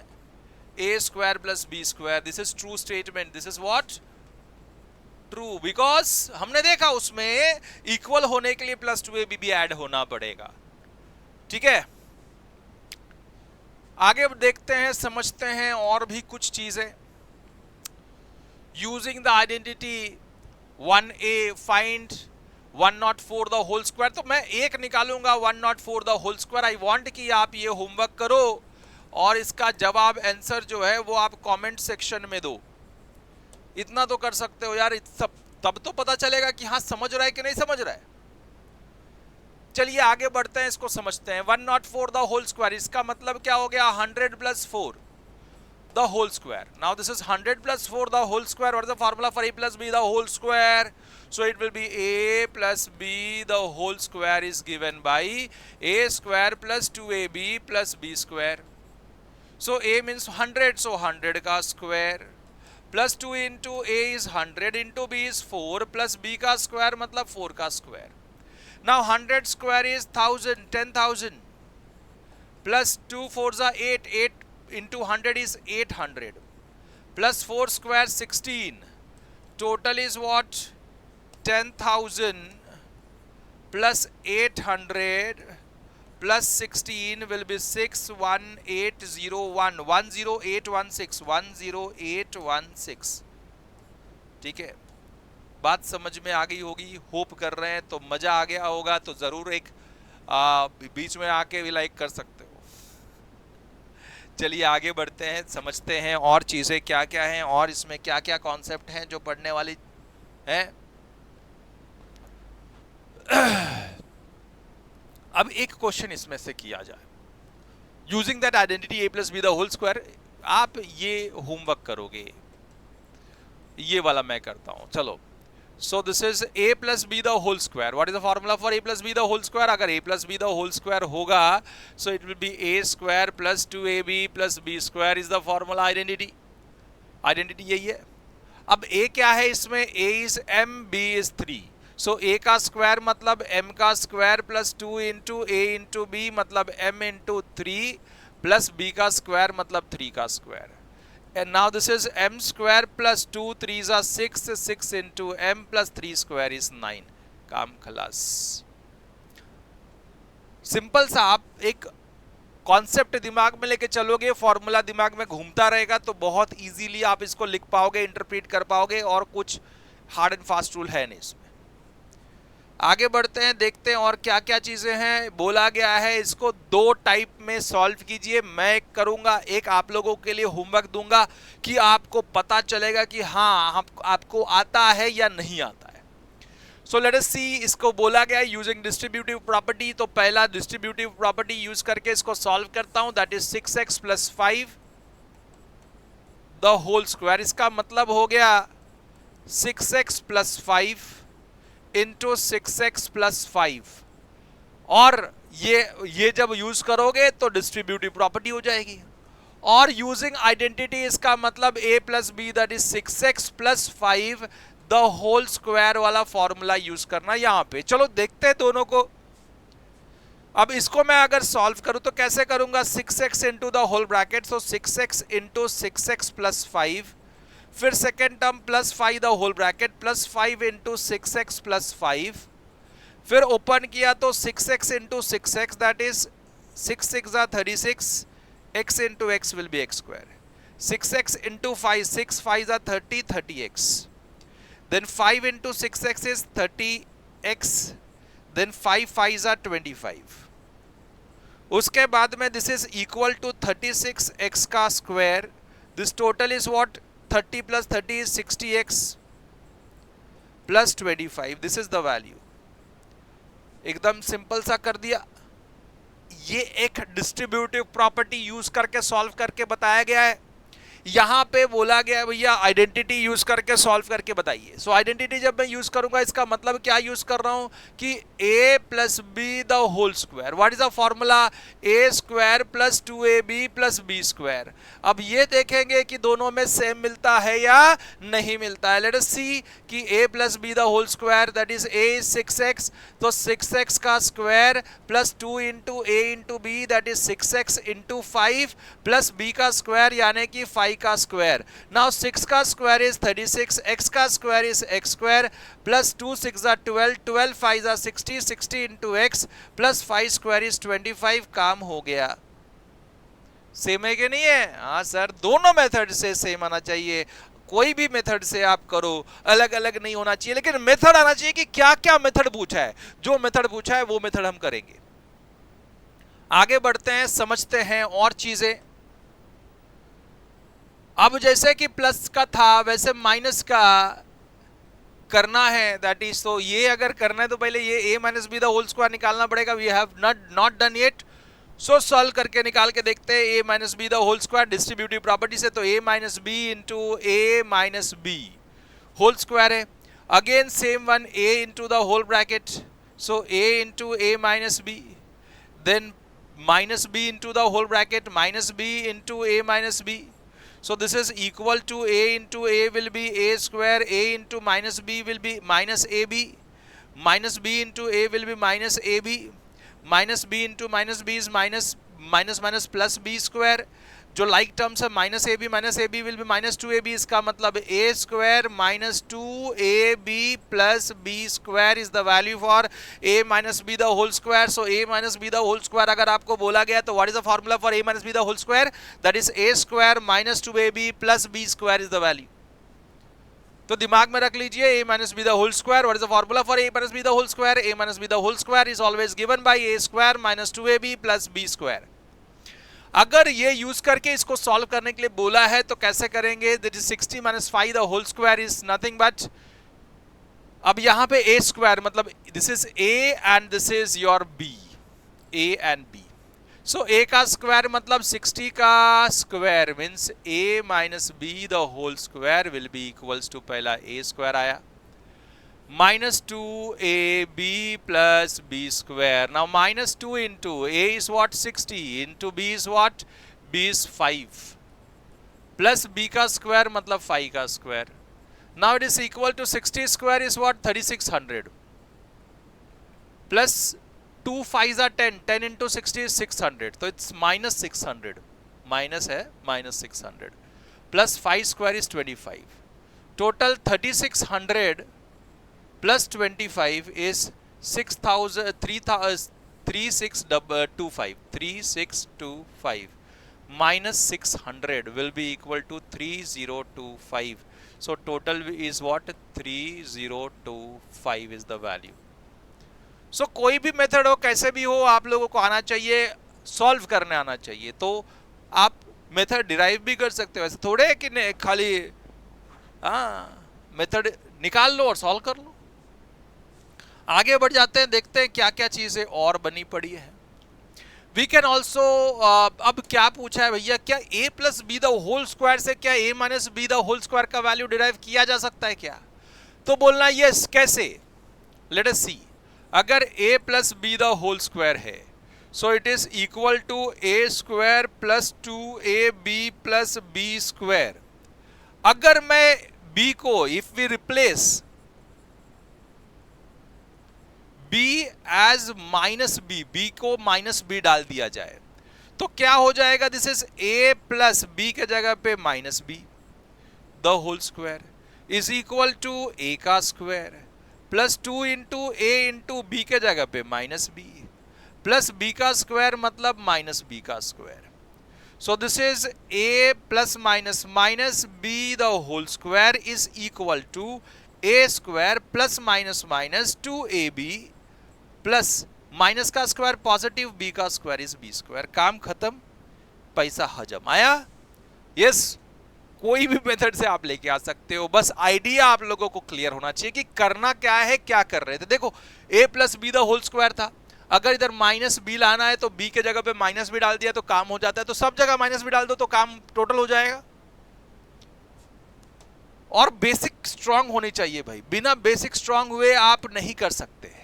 a square plus b square. This is true statement. This is what? True, because हमने देखा उसमें equal होने के लिए plus 2ab भी add होना पड़ेगा। ठीक है, आगे देखते हैं, समझते हैं और भी कुछ चीजें। Using the identity 1a find 104 the whole square. तो मैं एक निकालूंगा 104 the whole square. I want कि आप ये होमवर्क करो और इसका जवाब आंसर जो है वो आप कमेंट सेक्शन में दो। इतना तो कर सकते हो यार, तब तो पता चलेगा कि हाँ समझ रहा है कि नहीं समझ रहा है। चलिए आगे बढ़ते हैं, इसको समझते हैं। 104 द होल स्क्वायर, इसका मतलब क्या हो गया? 100 plus 4 the whole square. Now this is 100 plus 4 the whole square. What is the formula for a plus b the whole square? So it will be a plus b the whole square is given by a square plus 2ab plus b square. So a means 100, so 100 ka square plus 2 into a is 100 into b is 4 plus b ka square matlab 4 ka square. Now 100 square is 1000, 10,000 plus 2 4s are 8, 8 into 100 is 800 plus 4 square 16, total is what? 10,000 plus 800 plus 16 will be 61801, 10816, 10816। ठीक है, बात समझ में आ गई होगी, hope कर रहे हैं। तो मजा आ गया होगा तो जरूर एक बीच में आके भी लाइक कर सकते हो। चलिए आगे बढ़ते हैं, समझते हैं और चीजें क्या क्या हैं और इसमें क्या क्या कॉन्सेप्ट हैं जो पढ़ने वाली हैं। अब एक क्वेश्चन इसमें से किया जाए, using that identity a plus B the whole square. आप ये होमवर्क करोगे, ये वाला मैं करता हूं। चलो, so this is a plus b the whole square. What is the formula for a plus b the whole square? अगर a plus b the whole square होगा so it will be a square plus 2ab plus b square is the formula identity. Identity यही है। अब a क्या है इसमें? a is m, b is 3. So a का square मतलब m का square plus 2 into a into b मतलब m इंटू 3 प्लस b का स्क्वायर मतलब 3 का square. And now this is m square plus 2 3s are 6, 6 into m plus 3 square is 9। काम खलास। Simple सा, आप एक कॉन्सेप्ट दिमाग में लेके चलोगे, फॉर्मूला दिमाग में घूमता रहेगा तो बहुत इजीली आप इसको लिख पाओगे, इंटरप्रेट कर पाओगे और कुछ हार्ड एंड फास्ट रूल है नहीं इसमें। आगे बढ़ते हैं, देखते हैं और क्या क्या चीजें हैं। बोला गया है इसको दो टाइप में सॉल्व कीजिए। मैं एक करूंगा, एक आप लोगों के लिए होमवर्क दूंगा कि आपको पता चलेगा कि हाँ आपको आता है या नहीं आता है। सो लेट अस सी, इसको बोला गया है यूजिंग डिस्ट्रीब्यूटिव प्रॉपर्टी। तो पहला डिस्ट्रीब्यूटिव प्रॉपर्टी यूज करके इसको सॉल्व करता हूं, that is 6x plus 5 the whole square. इसका मतलब हो गया 6x plus 5 into 6x plus 5, और ये जब यूज करोगे तो डिस्ट्रीब्यूटिव प्रॉपर्टी हो जाएगी। और यूजिंग आइडेंटिटी इसका मतलब a plus b that is 6x plus 5 the whole square वाला फॉर्मूला यूज करना यहां पे। चलो देखते हैं दोनों को। अब इसको मैं अगर सॉल्व करूं तो कैसे करूंगा? 6x into the whole bracket, so 6x into 6x plus 5, फिर second term plus 5 the whole bracket plus 5 into 6x plus 5, फिर ओपन किया तो 6x into 6x that is 6 6 36, x into x will be x square, 6x into 5 6 5 30 30x, then 5 into 6x is 30 x, then 5 5 are 25. उसके बाद में this is equal to 36x का square. This total is what? 30 plus 30 is 60x plus 25. This is the value. एकदम simple सा कर दिया. ये एक डिस्ट्रीब्यूटिव प्रॉपर्टी यूज करके सॉल्व करके बताया गया है. यहां पे बोला गया है भैया आइडेंटिटी यूज करके सॉल्व करके बताइए. सो आइडेंटिटी जब मैं यूज करूंगा इसका मतलब क्या यूज कर रहा हूं कि a plus B the whole square. What is the formula? a square plus 2ab plus b square. अब ये देखेंगे कि दोनों में सेम मिलता है या नहीं मिलता है. लेट अस सी कि a plus B the whole square that is a is 6x. तो 6x का square plus 2 into a into b that is 6x into 5 plus b का स्क्वायर यानी कि 5 का स्क्वायर. नाउ 6 का स्क्वायर इज 36, x का square is x square plus 2 6 are 12, 12 5 are 60, 60 into x plus 5 square is 25. काम हो गया. सेम है कि नहीं है? हाँ सर, दोनों मेथड से सेम आना चाहिए. कोई भी मेथड से आप करो, अलग अलग नहीं होना चाहिए, लेकिन मेथड आना चाहिए कि क्या क्या मेथड पूछा है. जो मेथड पूछा है वो मेथड हम करेंगे. आगे बढ़ते हैं, समझते हैं और चीजें. अब जैसे कि प्लस का था वैसे माइनस का करना है. दैट इज, तो ये अगर करना है तो पहले ये a minus B the whole square निकालना पड़ेगा. We have not done it. So solve करके निकाल के देखते हैं a minus B the whole square distributive property से. तो a minus B into a minus B whole square है. Again same one, a into the whole bracket. So a into a minus B, then minus b into the whole bracket minus b into a minus b. So this is equal to a into a will be a square, a into minus b will be minus ab, minus b into a will be minus ab, minus b into minus b is minus minus plus b square. जो like terms है minus A B will be minus 2ab. इसका मतलब A square minus 2ab plus B square is the value for A minus B the whole square. So A minus B the whole square अगर आपको बोला गया तो what is the formula for A minus B the whole square? That is A square minus 2ab plus B square is the value. तो दिमाग में रख लीजिए a minus B the whole square. What is the formula for a minus B the whole square? a minus B the whole square is always given by a square minus 2ab plus b square. अगर ये use करके इसको solve करने के लिए बोला है तो कैसे करेंगे? That is 60 minus 5 the whole square is nothing but, अब यहां पे a स्क्वायर मतलब this is a and this is your b, a and b. So a का स्क्वायर मतलब 60 का square means a minus b the whole square will be equals to पहला a square आया minus 2ab plus b square. Now minus 2 into a is what? 60 into b is what? b is 5 plus b का square मतलब 5 का square. Now it is equal to 60 square is what? 3600 plus 2 5s are 10, 10 into 60 is 600. So it's minus 600, minus है minus 600 plus 5 square is 25. Total 3600 plus 25 is 3625 minus 600 will be equal to 3025. So total is what? 3025 is the value. So कोई भी method हो कैसे भी हो आप लोगों को आना चाहिए, सॉल्व करने आना चाहिए. तो आप मेथड डिराइव भी कर सकते हो. ऐसे थोड़े है कि खाली मेथड निकाल लो और सॉल्व कर लो. आगे बढ़ जाते हैं, देखते हैं क्या क्या चीजें और बनी पड़ी है. वी कैन ऑल्सो, अब क्या पूछा है भैया, क्या a plus B the whole square से क्या a minus B the whole square का वैल्यू डिराइव किया जा सकता है क्या? तो बोलना यस. कैसे? Let us see. अगर a plus B the whole square है so it is equal to a square plus 2ab plus b square. अगर मैं b को if we replace b as minus B, b को minus B डाल दिया जाए तो क्या हो जाएगा? This is a plus b के जगह पे minus B the whole square is equal to a का square plus 2 into a into b के जगह पे माइनस बी प्लस b का स्क्वायर मतलब माइनस b का square. So this is a plus minus minus b the whole square is equal to a square plus minus minus 2ab plus minus का square positive b का square is b square. काम खत्म, पैसा हजम आया। Yes, कोई भी method से आप लेके आ सकते हो, बस आइडिया आप लोगों को क्लियर होना चाहिए कि करना क्या है, क्या कर रहे थे। देखो a plus B the whole square था, अगर इधर माइनस बी लाना है तो b के जगह पे माइनस बी डाल दिया तो काम हो जाता है, तो सब जगह माइनस बी डाल दो तो काम टोटल हो जाएगा। और बेसिक स्ट्रांग होनी चाहिए भाई, बिना बेसिक स्ट्रांग हुए आप नहीं कर सकते।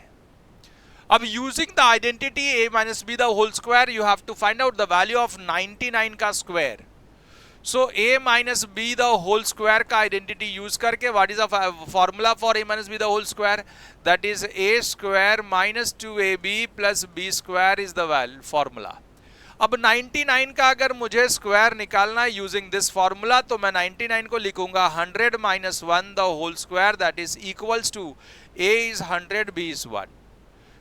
अब using the identity a minus B the whole square you have to find out the value of 99 का square. So a minus B the whole square का आइडेंटिटी यूज करके what is the formula for a minus B the whole square, that is a square minus 2ab plus b square is the formula. अब 99 का अगर मुझे square निकालना है using this formula, तो मैं 99 को लिखूंगा 100 minus 1 the whole square, that is equals to a is 100 b is 1।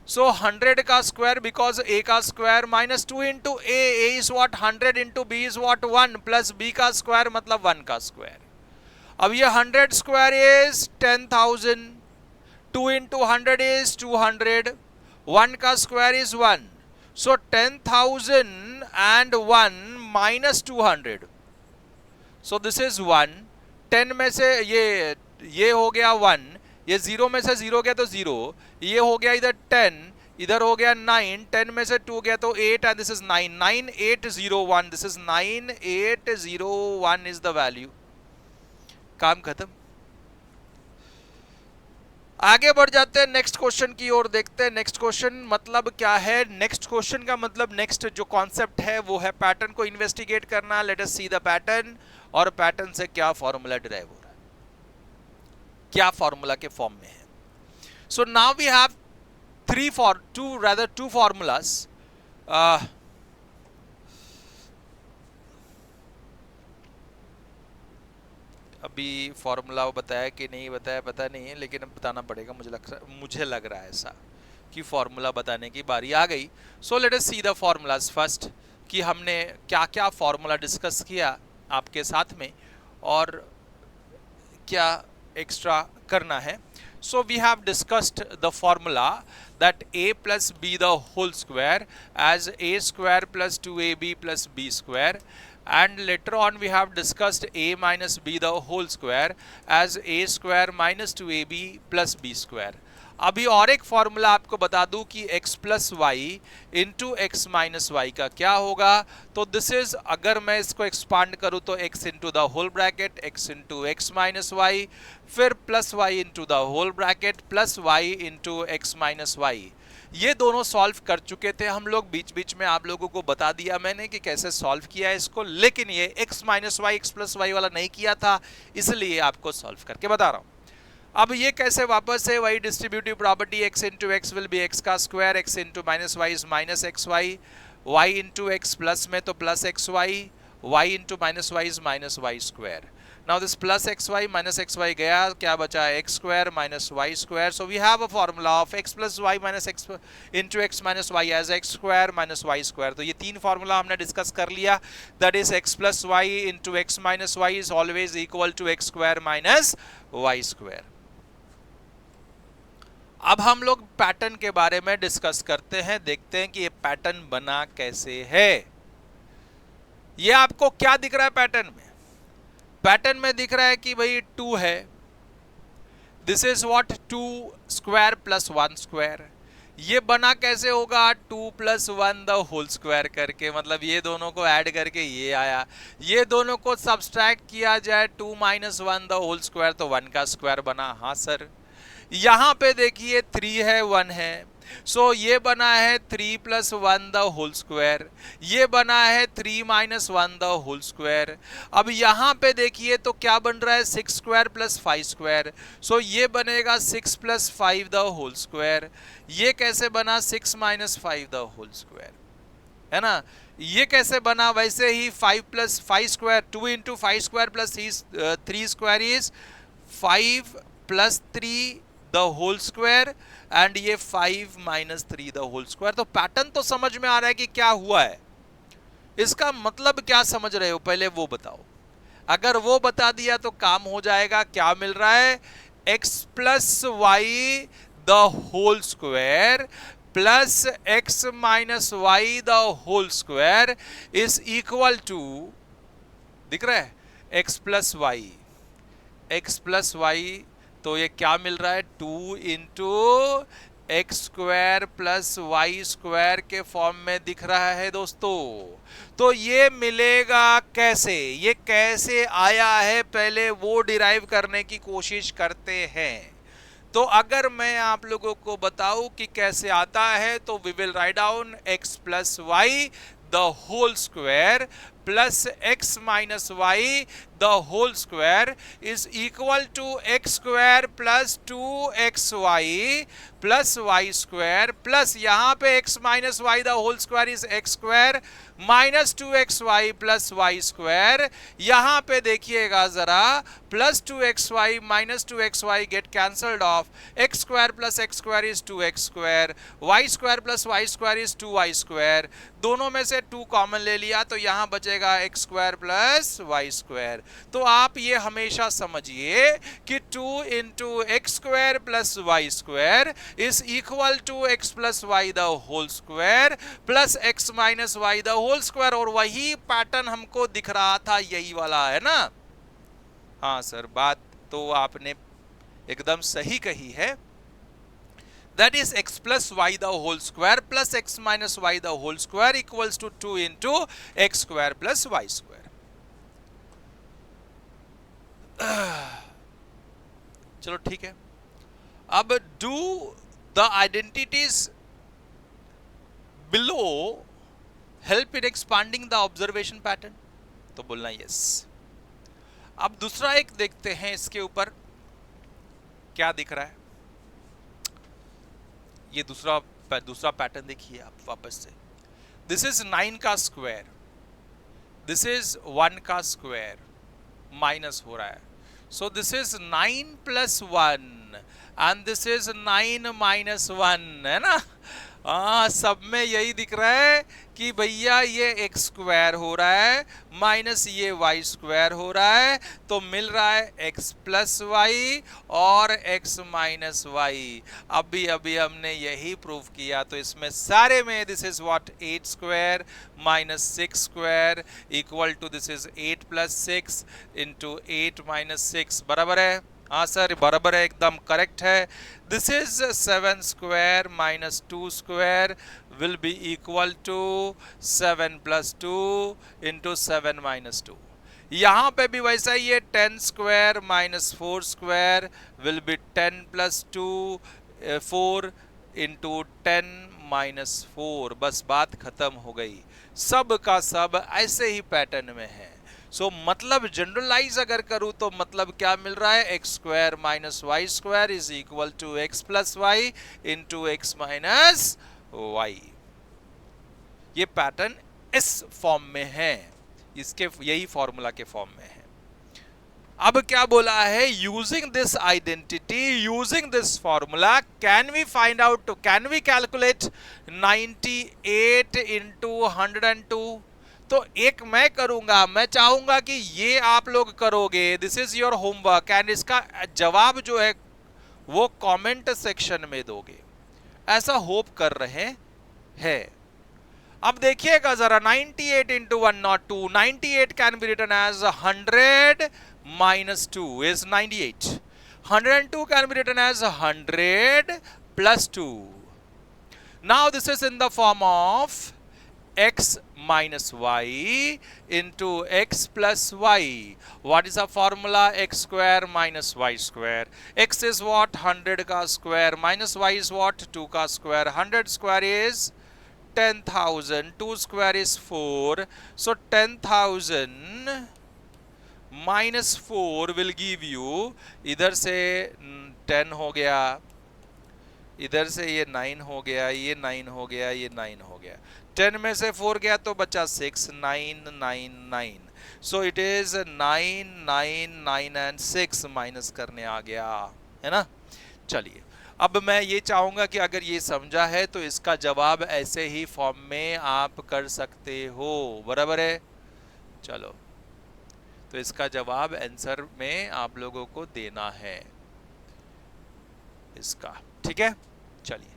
So 100 का स्क्वायर बिकॉज a का square minus 2 into a is what 100 into b is what 1 plus b का square मतलब 1 का square. अब ये 100 स्क्वायर इज 10,000, 2 इंटू 100 इज 200, 1 का square is 1, so 10,000 and 1 minus 200, so this is 1। 10 में से ये हो गया 1, ये 0 में से 0 गया तो 0, ये हो गया इधर 10, इधर हो गया 9, 10 में से 2 गया तो 8 and this is 9, 9801, this is 9801 is the value. काम खत्म। आगे बढ़ जाते हैं, नेक्स्ट क्वेश्चन की ओर देखते हैं। नेक्स्ट क्वेश्चन मतलब क्या है? नेक्स्ट क्वेश्चन का मतलब नेक्स्ट जो कॉन्सेप्ट है वो है पैटर्न को इन्वेस्टिगेट करना। Late us C the pattern, और पैटर्न से क्या फॉर्मूला डिराइव हो रहा है, क्या फॉर्मूला के फॉर्म में है। So now we have two formulas. अभी फॉर्मूला बताया कि नहीं बताया पता नहीं है, लेकिन अब बताना पड़ेगा। मुझे लग रहा है ऐसा कि फॉर्मूला बताने की बारी आ गई। So let us see the formulas first, कि हमने क्या क्या फॉर्मूला डिस्कस किया आपके साथ में और क्या एक्स्ट्रा करना है। So we have discussed the formula that a plus b the whole square as a square plus 2ab plus b square, and later on we have discussed a minus b the whole square as a square minus 2ab plus b square. अभी और एक formula आपको बता दूं कि x plus Y into x minus y का क्या होगा। तो दिस इज, अगर मैं इसको एक्सपांड करूं तो x into the whole bracket x into x minus Y, फिर plus Y into the whole bracket plus Y into x minus Y. ये दोनों सॉल्व कर चुके थे हम लोग, बीच बीच में आप लोगों को बता दिया मैंने कि कैसे सॉल्व किया है इसको, लेकिन ये x minus y x plus y वाला नहीं किया था, इसलिए आपको सॉल्व करके बता रहा हूं। अब ये कैसे वापस है, वही distributive property, x into x will be X का square, x into minus Y is minus X Y, Y into x plus में तो plus X Y, Y into minus Y is minus Y square. Now this plus X Y minus X Y गया, क्या बचा X square minus Y square. So we have a formula of X plus Y minus X into x minus Y as x square minus Y square. तो ये तीन formula हमने discuss कर लिया, that is x plus Y into x minus Y is always equal to x square minus Y square. अब हम लोग pattern के बारे में डिस्कस करते हैं, देखते हैं कि ये पैटर्न बना कैसे है। ये आपको क्या दिख रहा है पैटर्न में? पैटर्न में दिख रहा है कि भाई 2 है, this is what 2 square plus 1 square. ये बना कैसे होगा? 2 प्लस 1 द होल स्क्वायर करके, मतलब ये दोनों को ऐड करके ये आया। ये दोनों को सब्सट्रैक्ट किया जाए, 2 माइनस 1 द होल स्क्वायर, तो 1 का स्क्वायर बना। हाँ सर, यहां पे देखिए 3 है 1 है, सो ये बना है 3 प्लस 1 द होल स्क्वायर, ये बना है 3 माइनस 1 द होल स्क्वायर। अब यहां पे देखिए तो क्या बन रहा है 6 स्क्वायर प्लस 5 स्क्वायर, सो ये बनेगा 6 प्लस 5 द होल स्क्वायर। ये कैसे बना 6 माइनस 5 द होल स्क्वायर, है ना। ये कैसे बना? वैसे ही 5 plus 5 square, 2 into 5 square plus 3 square is 5 plus 3 the whole square, and ये 5 माइनस 3 द होल स्क्वायर। तो पैटर्न तो समझ में आ रहा है कि क्या हुआ है, इसका मतलब क्या समझ रहे हो पहले वो बताओ। अगर वो बता दिया तो काम हो जाएगा। क्या मिल रहा है? x plus y the whole square plus x minus y the whole square is equal to, दिख रहा है, x plus y, x plus y, तो ये क्या मिल रहा है, 2 into x square plus y square के फॉर्म में दिख रहा है दोस्तों। तो ये मिलेगा कैसे, ये कैसे आया है, पहले वो डिराइव करने की कोशिश करते हैं। तो अगर मैं आप लोगों को बताऊं कि कैसे आता है, तो we will write down x plus y the whole square plus x minus y the whole square is equal to x square plus 2xy plus y square plus यहां पे x minus y the whole square is x square minus 2xy plus y square. यहां पे देखिएगा जरा, plus 2xy minus 2xy get cancelled off, x square plus x square is 2x square, y square plus y square is 2y square, दोनों में से 2 common ले लिया तो यहां बचेगा x square plus y square. तो आप ये हमेशा समझिए कि 2 into x square plus y square is equal to x plus y the whole square plus x minus y the whole square. और वही पैटर्न हमको दिख रहा था, यही वाला है ना। हाँ सर, बात तो आपने एकदम सही कही है। That is x plus y the whole square plus x minus y the whole square equals to 2 into x square plus y square. चलो ठीक है। अब do the identities below help in expanding the observation pattern? तो बोलना yes। अब दूसरा एक देखते हैं, इसके ऊपर क्या दिख रहा है। ये दूसरा पैटर्न देखिए आप वापस से। दिस इज 9 का स्क्वायर, दिस इज 1 का स्क्वायर, माइनस हो रहा है। सो this is 9 plus 1 and this is 9 minus 1, है ना। सब में यही दिख रहा है कि भैया ये एक्स स्क्वायर हो रहा है माइनस ये वाई स्क्वायर हो रहा है, तो मिल रहा है एक्स प्लस वाई और एक्स माइनस वाई। अभी हमने यही प्रूव किया। तो इसमें सारे में this is what 8 square minus 6 square equal to this is 8 plus 6 into 8 minus 6 बराबर है। हाँ सर बराबर है, एकदम करेक्ट है। This is 7 square minus 2 square will be equal to 7 plus 2 into 7 minus 2। यहाँ पे भी वैसा ही है, 10 square minus 4 square will be 10 plus 2 4 into 10 minus 4। बस बात खत्म हो गई। सब का सब ऐसे ही पैटर्न में है। सो मतलब जनरलाइज अगर करूं तो मतलब क्या मिल रहा है, x square minus Y square is equal to x plus Y into x minus Y. ये पैटर्न इस फॉर्म में है, इसके यही फॉर्मूला के फॉर्म में है। अब क्या बोला है, using this identity, using this formula can we find out, can we calculate 98 into 102। तो एक मैं करूंगा, मैं चाहूंगा कि ये आप लोग करोगे, this is your homework, and इसका जवाब जो है वो कमेंट सेक्शन में दोगे, ऐसा होप कर रहे हैं। अब देखिएगा जरा, 98 into 102, 98 can be written as 100 minus 2 is 98, 102 can be written as 100 plus 2। Now this is in the form of x minus y into x plus y. What is the formula? X square minus y square. X is what? 100 का square minus y is what? 2 का square. 100 square is 10,000. 2 square is 4. So 10,000 minus 4 will give you, इधर से 10 हो गया, इधर से ये 9 हो गया, ये 9 हो गया, ये 9 हो गया, 10 में से 4 गया तो बचा 6, 9 9 9। सो इट इज 9 9 9 एंड 6 माइनस करने आ गया, है ना। चलिए अब मैं ये चाहूंगा कि अगर ये समझा है तो इसका जवाब ऐसे ही फॉर्म में आप कर सकते हो, बराबर है। चलो तो इसका जवाब आंसर में आप लोगों को देना है। इसका, ठीक है। चलिए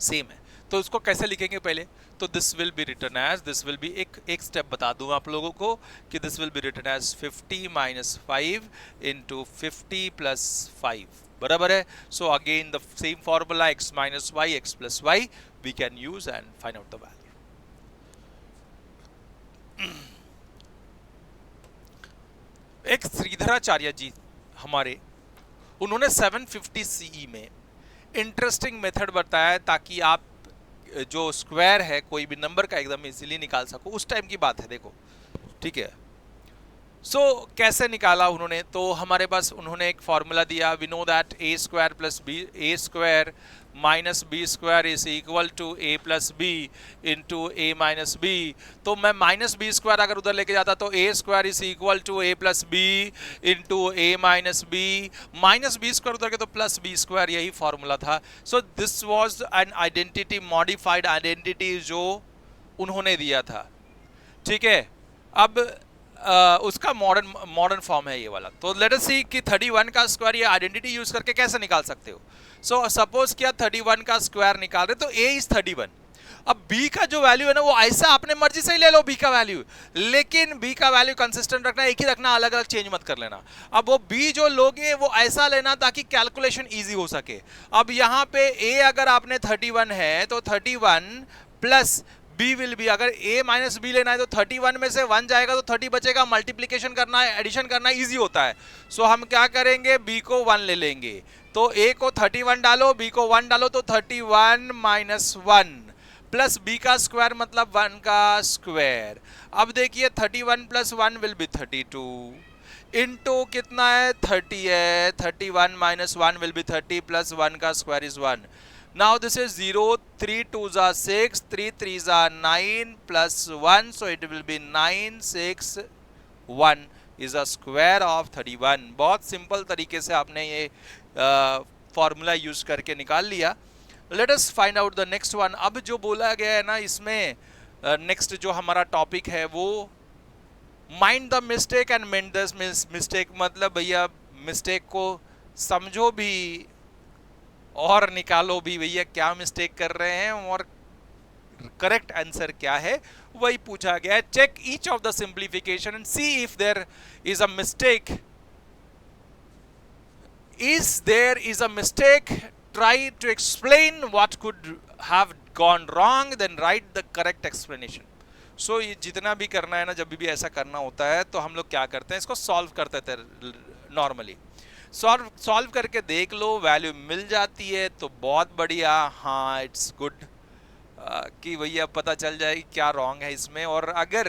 सेम है, तो इसको कैसे लिखेंगे पहले, तो this will be written as, this will be एक स्टेप बता दूं आप लोगों को कि this will be written as 50 minus 5 into 50 plus 5, बराबर है। So again the same formula x minus y x plus y we can use and find out the value. एक श्रीधराचार्य जी हमारे, उन्होंने 750 सीई में इंटरेस्टिंग मेथड बताया ताकि आप जो स्क्वायर है कोई भी नंबर का एकदम इजीली निकाल सको, उस टाइम की बात है देखो, ठीक है। सो कैसे निकाला उन्होंने, तो हमारे पास उन्होंने एक फॉर्मूला दिया, we know that a square plus b, A square minus b square is equal to a plus B into a minus b. तो मैं माइनस बी स्क्वायर अगर उधर लेके जाता तो a square is equal to a plus B into a minus b, minus b square उधर के तो प्लस बी स्क्वायर, यही फॉर्मूला था। So this was an identity, modified identity जो उन्होंने दिया था, ठीक है। अब उसका मॉडर्न फॉर्म है ये वाला। तो लेट अस सी कि 31 का स्क्वायर ये आइडेंटिटी यूज करके कैसे निकाल सकते हो। सो सपोज किया 31 का स्क्वायर निकाल रहे तो a इज 31। अब b का जो वैल्यू है ना वो ऐसा अपने मर्जी से ही ले लो b का वैल्यू, लेकिन b का वैल्यू कंसिस्टेंट रखना, एक ही रखना, अलग अलग चेंज मत कर लेना। अब वो b जो लोगे वो ऐसा लेना ताकि कैलकुलेशन इजी हो सके। अब यहाँ पे a अगर आपने 31 है तो 31 प्लस b विल बी, अगर a माइनस बी लेना है तो 31 में से 1 जाएगा तो 30 बचेगा, मल्टीप्लीकेशन करना है, एडिशन करना इजी होता है। सो हम क्या करेंगे, b को 1 ले लेंगे, तो a को 31 डालो, b को 1 डालो, तो 31 माइनस 1 प्लस b का स्क्वायर मतलब 1 का स्क्वायर। अब देखिए 31 प्लस 1 विल बी 32 इनटू कितना है 30 है, 31 माइनस 1 विल बी 30 प्लस 1 का square is 1। Now this is 0, 3 2s are 6, 3 3s are 9 plus 1, so it will be 9 6 1 is a square of 31। बहुत सिंपल तरीके से आपने ये फॉर्मूला यूज करके निकाल लिया। Let us find out the next one। अब जो बोला गया है ना इसमें, नेक्स्ट जो हमारा टॉपिक है वो mind the mistake and mend the mistake, मतलब भैया मिस्टेक को समझो भी और निकालो भी भैया क्या मिस्टेक कर रहे हैं और करेक्ट आंसर क्या है, वही पूछा गया है। Check each of the simplification and see if there is a mistake, is there is a mistake, try to explain what could have gone wrong, then write the correct explanation. So ये जितना भी करना है ना, जब भी ऐसा करना होता है तो हम लोग क्या करते हैं, इसको सॉल्व करते थे नॉर्मली। सॉल्व करके देख लो, वैल्यू मिल जाती है तो बहुत बढ़िया, हाँ इट्स गुड कि भैया पता चल जाए क्या रॉन्ग है इसमें। और अगर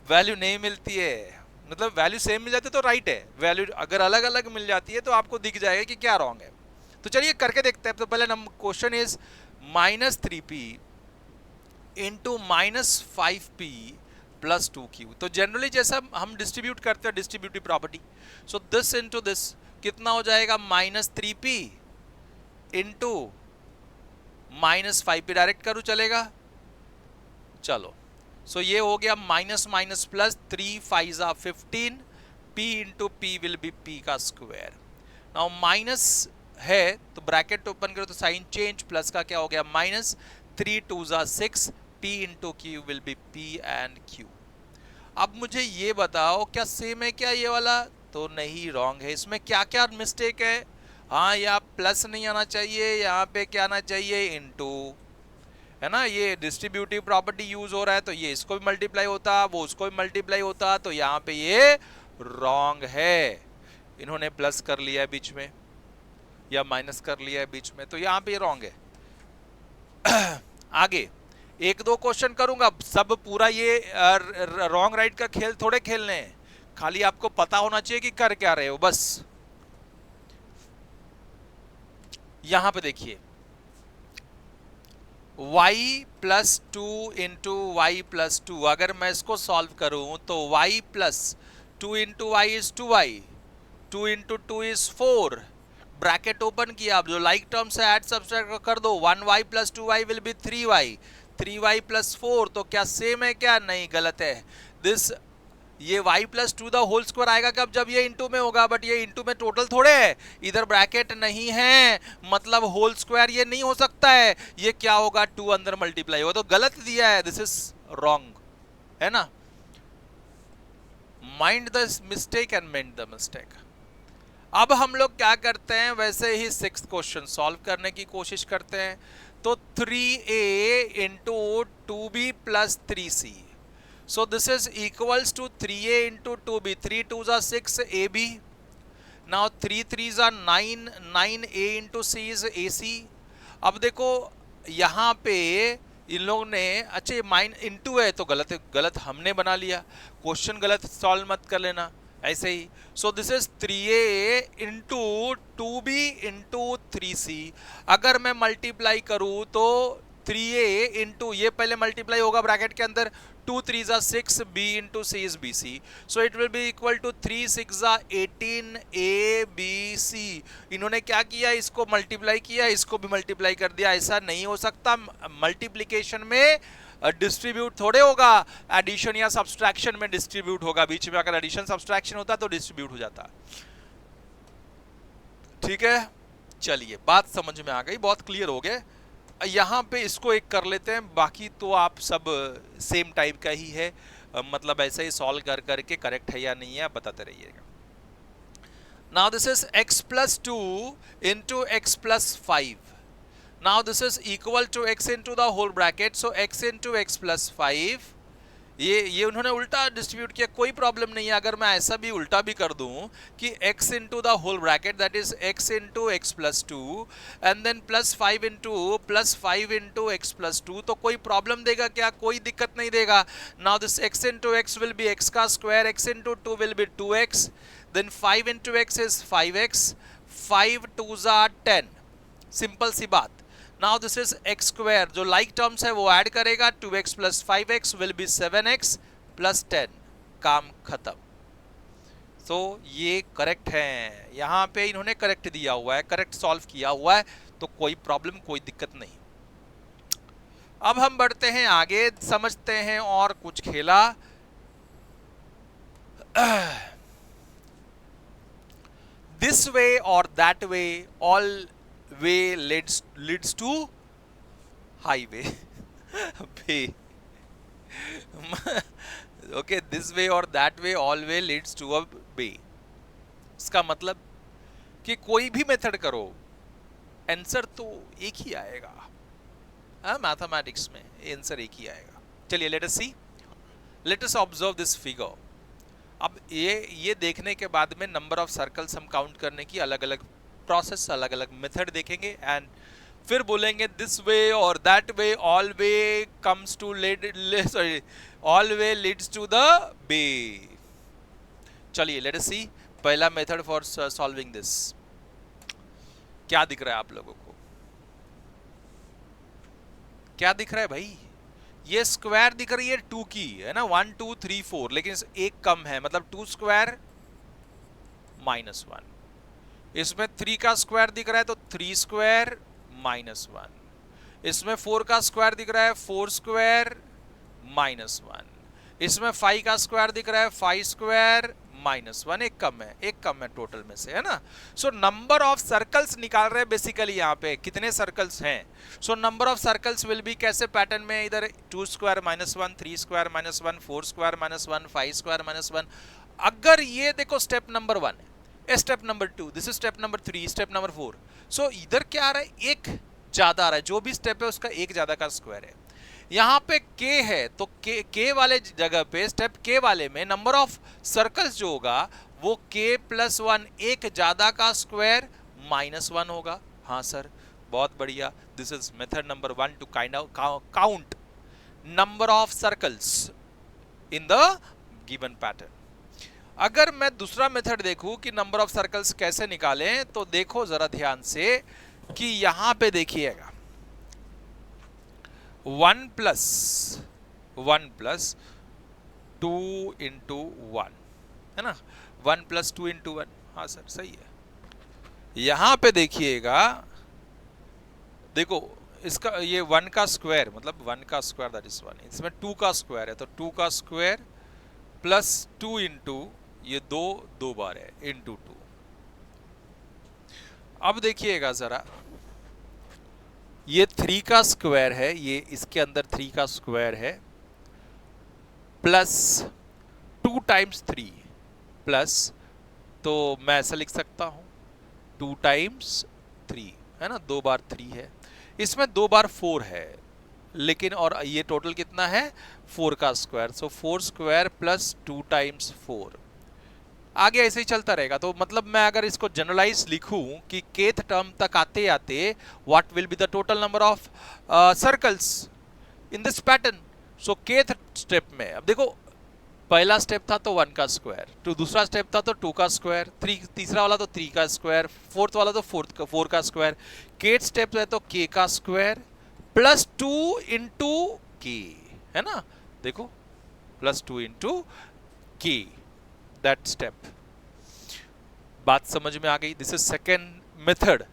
वैल्यू नहीं मिलती है, मतलब वैल्यू सेम मिल जाती है तो राइट है, वैल्यू अगर अलग अलग मिल जाती है तो आपको दिख जाएगा कि क्या रॉन्ग है। तो चलिए करके देखते हैं। तो पहले question is -3p into -5p plus 2q। तो जनरली जैसा हम डिस्ट्रीब्यूट करते हैं distributive property, so this into this कितना हो जाएगा, -3p इंटू -5p, डायरेक्ट करूँ चलेगा, चलो। सो ये हो गया minus minus plus, 3 5 15, p into p will be p का स्क्वायर। नाउ माइनस है तो ब्रैकेट ओपन करो तो साइन चेंज, प्लस का क्या हो गया minus, 3 2s are 6, p into q will be p and q। अब मुझे ये बताओ क्या सेम है क्या ये वाला, तो नहीं, रॉन्ग है। इसमें क्या क्या मिस्टेक है, हाँ यहाँ प्लस नहीं आना चाहिए, यहाँ पे क्या आना चाहिए, इनटू, है ना, ये डिस्ट्रीब्यूटिव प्रॉपर्टी यूज हो रहा है तो ये इसको भी मल्टीप्लाई होता, वो उसको भी मल्टीप्लाई होता, तो यहाँ पे ये रॉन्ग है। इन्होंने प्लस कर लिया है बीच में या माइनस कर लिया है बीच में, तो यहाँ पे ये रॉन्ग है। आगे एक दो क्वेश्चन करूंगा, सब पूरा ये रॉन्ग राइट का खेल थोड़े खेलने हैं, खाली आपको पता होना चाहिए कि कर क्या रहे हो बस। यहां पे देखिए y plus 2 into Y plus 2, अगर मैं इसको सॉल्व करूं तो y plus 2 into y is 2y, 2 into 2 is 4, bracket open किया, अब जो लाइक टर्म से ऐड सब्सट्रैक्ट कर दो, 1y plus 2y will be 3y, 3y plus 4, तो क्या सेम है क्या, नहीं गलत है। दिस ये y plus two the whole square आएगा कब, जब ये इंटू में होगा, बट ये इंटू में टोटल थोड़े है, इधर ब्रैकेट नहीं है, मतलब होल स्क्वायर ये नहीं हो सकता है, ये क्या होगा, 2 अंदर मल्टीप्लाई होगा, तो गलत दिया है, दिस इज रॉन्ग, है ना। Mind the mistake and meant the mistake. अब हम लोग क्या करते हैं, वैसे ही 6th क्वेश्चन सॉल्व करने की कोशिश करते हैं। तो 3a into 2b plus 3c, so this is equals to 3a into 2b, 3 2s are 6 ab, now 3 3s are 9, 9a into c is ac। अब देखो यहाँ पे इन लोगों ने, अच्छा ये माइन इंटू है तो गलत गलत हमने बना लिया, क्वेश्चन गलत सॉल्व मत कर लेना ऐसे ही। So this is 3a into 2b into 3c, अगर मैं मल्टीप्लाई करूँ तो 3a इंटू ये पहले मल्टीप्लाई होगा ब्रैकेट के अंदर, 2 3s are 6, b into c is bc, so it will be equal to 3 6s are 18 abc। इन्होंने क्या किया, इसको मल्टीप्लाई किया, इसको भी मल्टीप्लाई कर दिया, ऐसा नहीं हो सकता। मल्टीप्लिकेशन में डिस्ट्रीब्यूट थोड़े होगा, एडिशन या सब्सट्रैक्शन में डिस्ट्रीब्यूट होगा, बीच में अगर एडिशन सब्सट्रैक्शन होता तो डिस्ट्रीब्यूट हो जाता। ठीक है, चलिए बात समझ में आ गई, बहुत क्लियर हो गए। यहाँ पे इसको एक कर लेते हैं, बाकी तो आप सब सेम टाइप का ही है, मतलब ऐसे ही सॉल्व कर करके करेक्ट है या नहीं है आप बताते रहिएगा। Now this is x plus 2 into x plus 5, now this is equal to x into the whole bracket, so x into x plus 5, ये उन्होंने उल्टा डिस्ट्रीब्यूट किया, कोई प्रॉब्लम नहीं है। अगर मैं ऐसा भी उल्टा भी कर दूं कि x into the whole bracket that is x into x plus 2 and then plus 5 into x plus 2, तो कोई प्रॉब्लम देगा क्या, कोई दिक्कत नहीं देगा। Now this x into x will be x का square, x into 2 will be 2x, then 5 into x is 5x, 5 2s are 10, simple सी बात। Now this is x square, जो लाइक टर्म्स है वो ऐड करेगा, 2x plus 5x will be 7x plus 10, काम खत्म। तो ये करेक्ट है, यहाँ पे इन्होंने करेक्ट दिया हुआ है, करेक्ट सॉल्व किया हुआ है, तो कोई प्रॉब्लम कोई दिक्कत नहीं। अब हम बढ़ते हैं आगे, समझते हैं और कुछ खेला। दिस वे और that way, all way leads to highway bay। okay, this way or that way, all way leads to a bay। इसका मतलब कि कोई भी मेथड करो आंसर तो एक ही आएगा, मैथमेटिक्स में आंसर एक ही आएगा। चलिए let us see, let us observe this figure. अब ये देखने के बाद में नंबर ऑफ सर्कल्स हम काउंट करने की अलग अलग प्रोसेस, अलग अलग मेथड देखेंगे एंड फिर बोलेंगे दिस वे और that way, all way comes to all way leads to the bay. चलिए लेट अस सी पहला मेथड फॉर सॉल्विंग दिस। क्या दिख रहा है आप लोगों को, क्या दिख रहा है भाई, ये स्क्वायर दिख रही है 2 की, है ना, 1 2 3 4, लेकिन एक कम है, मतलब 2 स्क्वायर -1, इसमें 3 का स्क्वायर दिख रहा है तो 3 स्क्वायर -1, इसमें 4 का स्क्वायर दिख रहा है 4 स्क्वायर -1, इसमें 5 का स्क्वायर दिख रहा है 5 स्क्वायर -1, एक कम है टोटल में से, है ना। सो नंबर ऑफ सर्कल्स निकाल रहे हैं बेसिकली, यहाँ पे कितने सर्कल्स हैं। सो number of circles will be कैसे पैटर्न में, इधर 2 स्क्वायर -1, 3 स्क्वायर -1, 4 स्क्वायर -1, 5 स्क्वायर -1। अगर ये देखो step number 1, step number 2, this is step number 3, step number 4। सो इधर क्या आ रहा है, एक ज्यादा आ रहा है, जो भी स्टेप है उसका एक ज्यादा का स्क्वायर है। यहाँ पे k है तो k वाले जगह पे, स्टेप k वाले में नंबर ऑफ सर्कल्स जो होगा वो k प्लस 1, एक ज्यादा का स्क्वायर -1 होगा। हाँ सर, बहुत बढ़िया, this is method number 1 to kind of count number of circles in the given pattern. अगर मैं दूसरा मेथड देखूं कि नंबर ऑफ सर्कल्स कैसे निकालें, तो देखो जरा ध्यान से कि यहां पे देखिएगा 1 प्लस 2 इंटू 1, है ना, 1 प्लस 2 इंटू 1, हाँ सर सही है। यहां पे देखिएगा, देखो इसका ये 1 का स्क्वायर, मतलब 1 का स्क्वायर दैट इज 1, इसमें 2 का स्क्वायर है तो 2 का स्क्वायर प्लस 2 इंटू ये दो बार है इंटू 2। अब देखिएगा जरा, ये 3 का स्क्वायर है, ये इसके अंदर 3 का स्क्वायर है, प्लस 2 टाइम्स 3 प्लस, तो मैं ऐसा लिख सकता हूं 2 टाइम्स 3 है ना, 2 बार 3 है, इसमें 2 बार 4 है, लेकिन और ये टोटल कितना है 4 का स्क्वायर, सो 4 स्क्वायर प्लस 2 टाइम्स 4। आगे ऐसे ही चलता रहेगा। तो मतलब मैं अगर इसको जनरलाइज लिखूं कि केथ टर्म तक आते आते what will be the total number of circles in this pattern. So kth step में अब देखो, पहला स्टेप था तो 1 का स्क्वायर, तो दूसरा स्टेप था तो 2 का स्क्वायर, तीसरा वाला तो 3 का स्क्वायर, फोर्थ वाला तो 4 का स्क्वायर। केथ स्टेप है तो k का स्क्वायर प्लस 2 इंटू के, है ना, देखो plus 2 into k, that step. बात समझ में आ गई? This is second method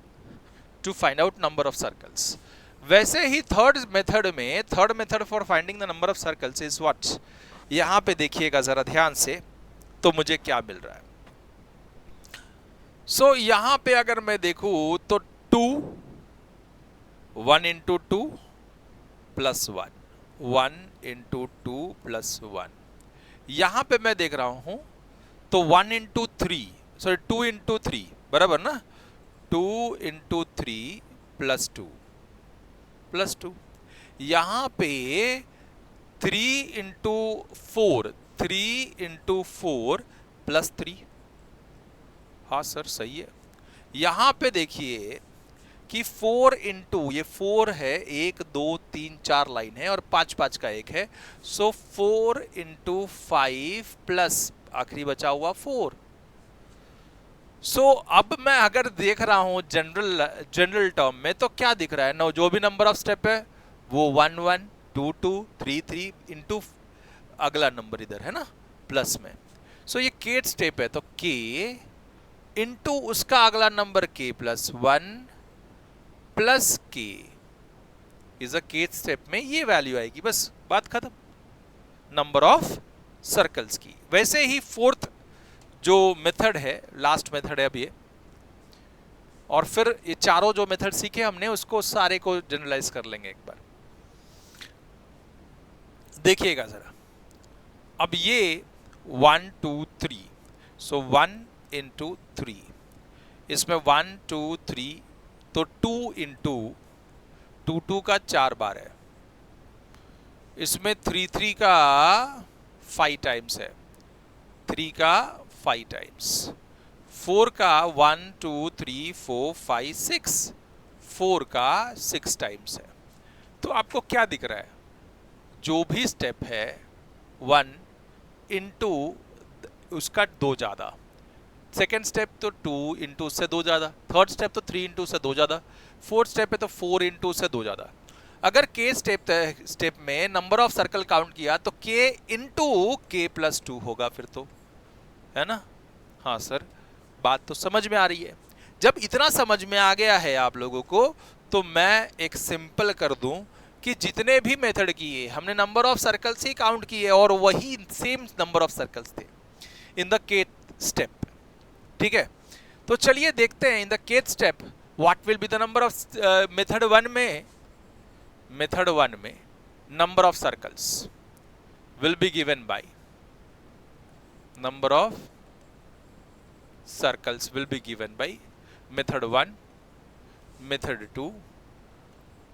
to find out number of circles. वैसे ही third method for finding the number of circles is what. यहां पे देखिएगा जरा ध्यान से, तो मुझे क्या मिल रहा है। सो यहां पे अगर मैं देखूं तो 2 1 इंटू 2 प्लस 1 इंटू 2 प्लस 1। यहां पे मैं देख रहा हूं तो 1 इंटू 3, सॉरी 2 इंटू 3 बराबर ना, 2 इंटू 3 प्लस 2। यहां पे 3 इंटू 4 प्लस 3। हाँ सर सही है। यहां पे देखिए कि 4 इंटू, ये 4 है, 1 2 3 4 लाइन है और 5 5 का एक है, सो 4 इंटू 5 प्लस आखिरी बचा हुआ 4। सो अब मैं अगर देख रहा हूं जनरल टर्म में तो क्या दिख रहा है ना, जो भी नंबर ऑफ स्टेप है वो 1 1 2 2 3 3 इंटू अगला नंबर इधर है ना प्लस में। सो ये केथ स्टेप है तो k इंटू उसका अगला number k plus 1 plus k is a kth step में ये वैल्यू आएगी, बस बात खत्म नंबर ऑफ सर्कल्स की। वैसे ही फोर्थ जो मेथड है, लास्ट मेथड है अब ये, और फिर ये चारों जो मेथड सीखे हमने उसको सारे को जनरलाइज कर लेंगे एक बार। देखिएगा जरा, अब ये 1 2 3, सो 1 इंटू 3, इसमें 1 2 3 तो 2 इंटू 2 2 का 4 बार है, इसमें 3 3 का 5 टाइम्स है, 3 का 5 टाइम्स, 4 का 1 2 3 4 5 6, 4 का 6 टाइम्स है। तो आपको क्या दिख रहा है, जो भी स्टेप है 1 इंटू उसका 2 ज्यादा, सेकेंड स्टेप तो 2 इंटू उससे 2 ज्यादा, थर्ड स्टेप तो 3 इंटू से 2 ज्यादा, फोर्थ स्टेप है तो 4 इंटू से 2 ज्यादा। अगर के स्टेप में नंबर ऑफ सर्कल काउंट किया तो k इंटू के प्लस 2 होगा फिर तो, है ना। हाँ सर, बात तो समझ में आ रही है। जब इतना समझ में आ गया है आप लोगों को, तो मैं एक सिंपल कर दूं कि जितने भी मेथड किए हमने number of circles he count किए और वही सेम नंबर ऑफ सर्कल्स थे इन द केथ स्टेप। ठीक है, तो चलिए देखते हैं in the kth step what will be the number of method 1 में number of circles will be given by, number of circles will be given by method 1, method 2,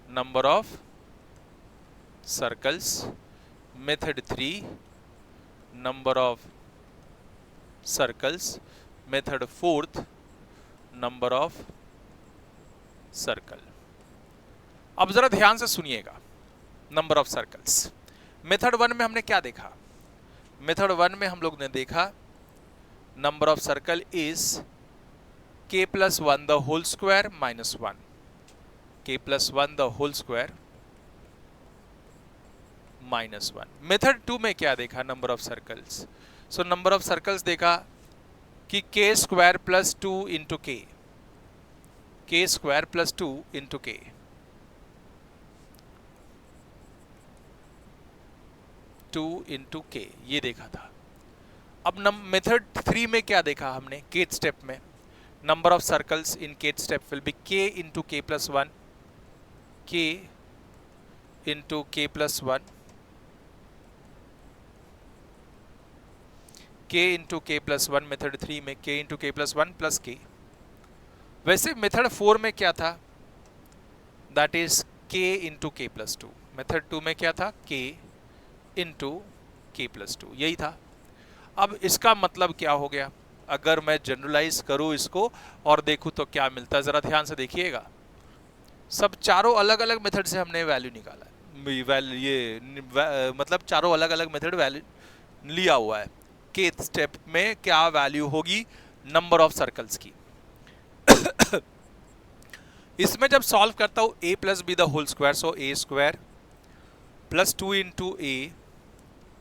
number of circles, method 3, number of circles, method 4th, number of circle। अब जरा ध्यान से सुनिएगा, number of circles method 1 में हमने क्या देखा। Method 1 में हम लोग ने देखा number of circle is k plus 1 the whole square minus 1, k plus 1 the whole square minus 1। Method 2 में क्या देखा number of circles, so number of circles देखा कि k square plus 2 into k square plus 2 into k, 2 into k ये देखा था। अब method 3 में क्या देखा हमने kth स्टेप में, number of circles in kth step will be k into k plus 1, k into k plus 1, k into k plus 1, method 3 में k into k plus 1 plus k। वैसे मेथड 4 में क्या था, that is k into k plus 2। Method 2 में क्या था, k into k plus 2, यही था। अब इसका मतलब क्या हो गया, अगर मैं जनरलाइज करूं इसको और देखूं तो क्या मिलता है, जरा ध्यान से देखिएगा। सब चारों अलग अलग मेथड से हमने वैल्यू निकाला है, मतलब चारों अलग अलग मेथड वैल्यू लिया हुआ है। kth स्टेप में क्या वैल्यू होगी नंबर ऑफ सर्कल्स की। इसमें जब सॉल्व करता हूं a plus B the whole square, so a square plus 2 into a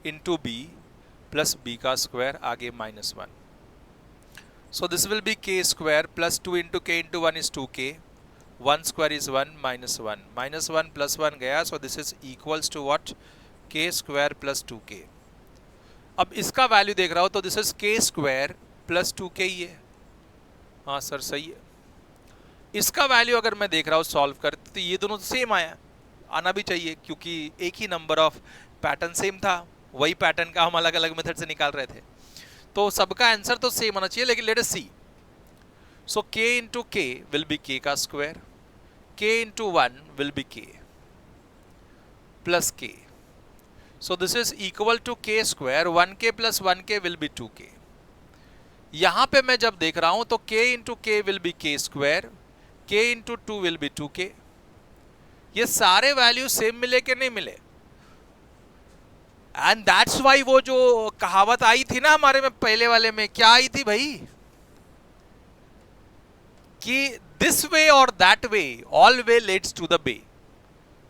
into B plus b का स्क्वायर, आगे -1। So this will be k square plus 2 into k into 1 is 2k, 1 square is 1, -1 plus 1 गया, so this is equals to what, k square plus 2k। अब इसका value देख रहा हो तो this is k square plus 2k ही है। हाँ sir सही है। इसका वैल्यू अगर मैं देख रहा हूँ सॉल्व कर, तो ये दोनों सेम आना भी चाहिए, क्योंकि एक ही नंबर ऑफ पैटर्न सेम था, वही पैटर्न का हम अलग अलग मेथड से निकाल रहे थे, तो सबका आंसर तो सेम आना चाहिए। लेकिन let us see, so k into k will be k का square, k into 1 will be k plus k, so this is equal to k square, 1k plus 1k will be 2k। यहां पे मैं जब देख रहा हूं तो k into k will be k square, k into 2 will be 2k। ये सारे वैल्यू सेम मिले कि नहीं मिले, एंड दैट्स वाई वो जो कहावत आई थी ना हमारे में पहले वाले में, क्या आई थी भाई, कि दिस वे और that way all way leads to the bay.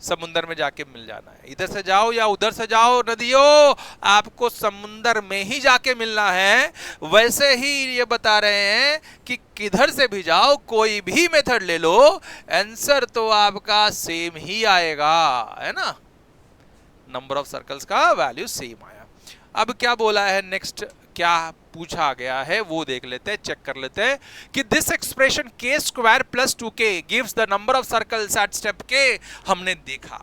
समुंदर में जाके मिल जाना है, इधर से जाओ या उधर से जाओ, नदियों आपको समुंदर में ही जाके मिलना है। वैसे ही ये बता रहे हैं कि किधर से भी जाओ, कोई भी मेथड ले लो, आंसर तो आपका सेम ही आएगा, है ना। नंबर ऑफ सर्कल्स का वैल्यू सेम आया। अब क्या बोला है नेक्स्ट, क्या पूछा गया है वो देख लेते हैं, चेक कर लेते हैं कि this expression k square plus 2k gives the number of circles at step k। हमने देखा,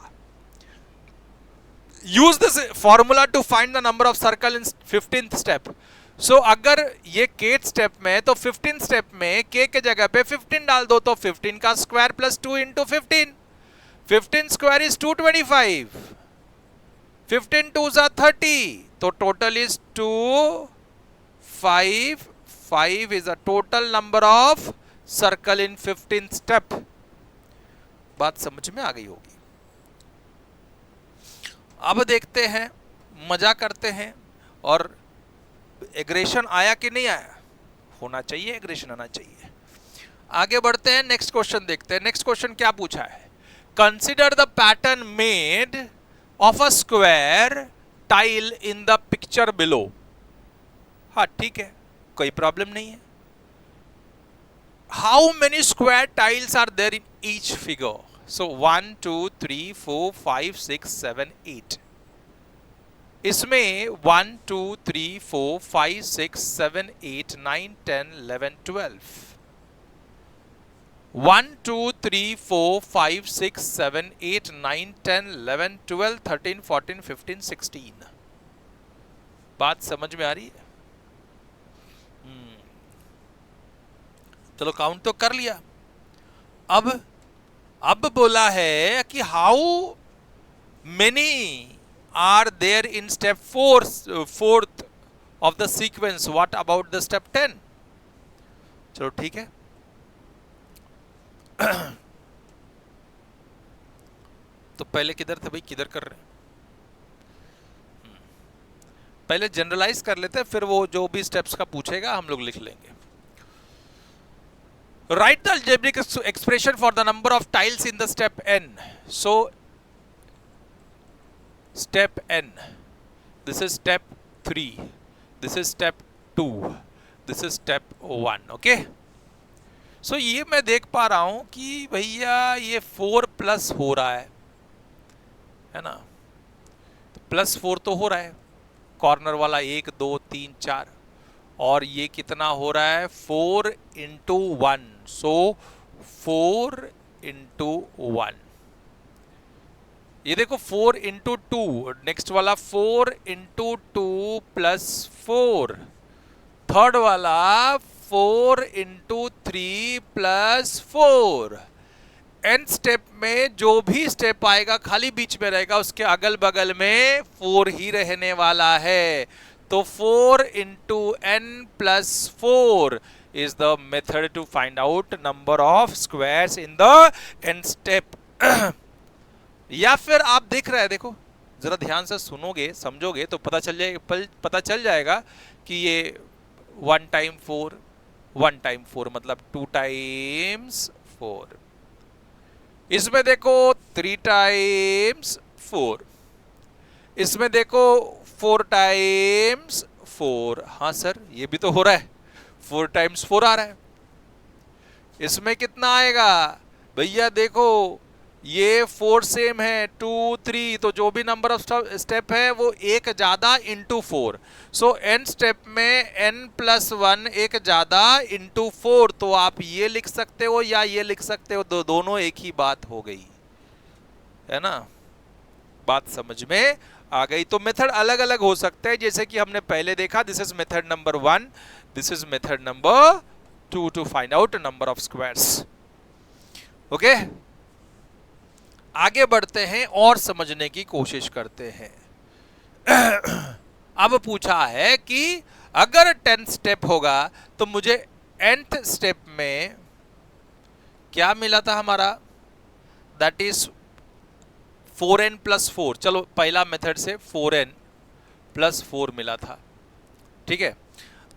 use this formula to find the number of circle in 15th step. So अगर ये kth स्टेप में, तो 15th स्टेप में k के जगह पे 15 डाल दो, तो 15 का square plus 2 into 15, 15 square is 225, 15 2 जा 30, तो total is 2 5, 5 is a total number of circle in 15th step। बात समझ में आ गई होगी। अब देखते हैं, मजा करते हैं, और एग्रेशन आया कि नहीं आया, होना चाहिए, एग्रेशन आना चाहिए। आगे बढ़ते हैं, नेक्स्ट क्वेश्चन देखते हैं। नेक्स्ट क्वेश्चन क्या पूछा है, consider the pattern made of a square tile in the picture below. हाँ ठीक है, कोई प्रॉब्लम नहीं है। How many square tiles are there in each figure, so 1 2 3 4 5 6 7 8। इसमें 1 2 3 4 5 6 7 8 9 10 11 12, 1 2 3 4 5 6 7 8 9 10 11 12 13 14 15 16। बात समझ में आ रही है। चलो काउंट तो कर लिया। अब बोला है कि how many are there in step 4th of the sequence, what about the step 10। चलो ठीक है, तो पहले किधर थे भाई, किधर कर रहे हैं, पहले जनरलाइज कर लेते हैं, फिर वो जो भी स्टेप्स का पूछेगा हम लोग लिख लेंगे। Write the algebraic expression for the number of tiles in the step n. So step n, this is step 3, this is step 2, this is step 1, okay? So ये मैं देख पा रहा हूं कि भैया ये 4 प्लस हो रहा है ना, तो +4 तो हो रहा है, कॉर्नर वाला 1 2 3 4, और ये कितना हो रहा है 4 इंटू 1, सो 4 इंटू 1। ये देखो 4 इंटू 2, नेक्स्ट वाला 4 इंटू 2 प्लस 4, थर्ड वाला 4 इंटू 3 प्लस 4। एन स्टेप में जो भी स्टेप आएगा खाली बीच में रहेगा, उसके अगल बगल में 4 ही रहने वाला है। तो 4 into n plus 4 is the method to find out number of squares in the n step। या फिर आप देख रहे हैं, देखो जरा ध्यान से सुनोगे समझोगे तो पता चल जाएगा कि ये 1 टाइम 4, 1 टाइम 4 मतलब 2 टाइम्स 4। इसमें देखो 3 टाइम्स 4, इसमें देखो 4 टाइम्स 4। हाँ सर ये भी तो हो रहा है, 4 टाइम्स 4 आ रहा है। इसमें कितना आएगा भैया, देखो ये 4 सेम है, 2 3, तो जो भी नंबर ऑफ स्टेप है वो एक ज्यादा इंटू 4। सो एन स्टेप में n प्लस 1 एक ज्यादा इंटू 4। तो आप ये लिख सकते हो या ये लिख सकते हो, दोनों एक ही बात हो गई है ना। बात समझ में आ गई। तो मेथड अलग अलग हो सकते हैं, जैसे कि हमने पहले देखा, this is method number 1, this is method number 2 to find out number of squares. Okay, आगे बढ़ते हैं और समझने की कोशिश करते हैं। अब पूछा है कि अगर 10 स्टेप होगा तो मुझे nth स्टेप में क्या मिला था हमारा, दैट इज 4n प्लस 4। चलो पहला मेथड से 4n प्लस 4 मिला था, ठीक है।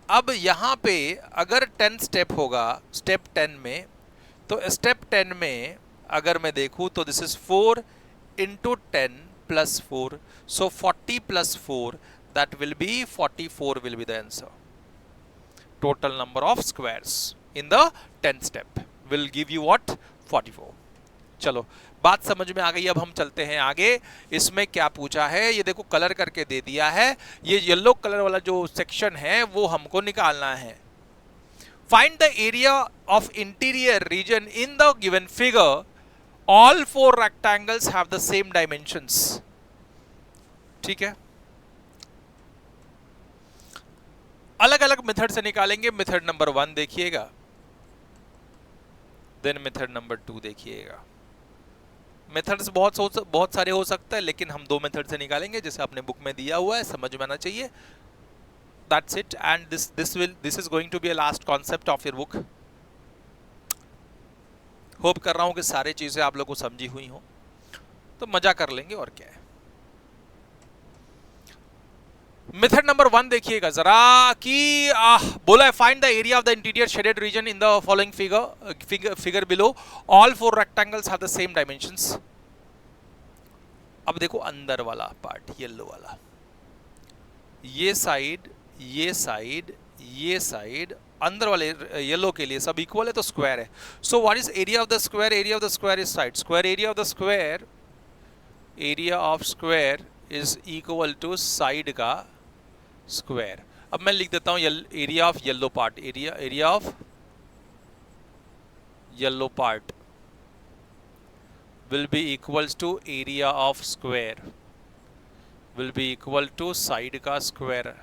अब यहां पे अगर 10 स्टेप होगा स्टेप 10 में, तो स्टेप 10 में अगर मैं देखूं तो this is 4 into 10 plus 4, so 40 plus 4 that will be 44 will be the answer. Total number of squares in the 10th step will give you what 44। चलो बात समझ में आ गई। अब हम चलते हैं आगे। इसमें क्या पूछा है ये देखो, कलर करके दे दिया है। ये येलो कलर वाला जो सेक्शन है वो हमको निकालना है। Find the area of interior region in the given figure, all 4 rectangles have the same dimensions। ठीक है, अलग अलग मेथड से निकालेंगे। मेथड नंबर 1 देखिएगा, देन मेथड नंबर 2 देखिएगा। मेथड्स बहुत सारे हो सकते हैं, लेकिन हम 2 मेथड से निकालेंगे जैसे अपने बुक में दिया हुआ है, समझ में आना चाहिए। That's it, and this is going to be a last concept of your book। Hope कर रहा हूं कि सारी चीजें आप लोगों को समझी हुई हो, तो मजा कर लेंगे और क्या है। मेथड नंबर 1 देखिएगा जरा कि बोला है find the area of the interior shaded region in the following figure below, all 4 rectangles have the same dimensions. अब देखो अंदर वाला पार्ट, येलो वाला, ये साइड, ये साइड, ये साइड, अंदर वाले येलो के लिए सब इक्वल है तो स्क्वायर है। So what is area of the square? Area of the square is side square. Area of the square, area of square is equal to side का स्क्वायर। अब मैं लिख देता हूं area of yellow part, area of yellow part will be equals to area of square will be equal to side का square.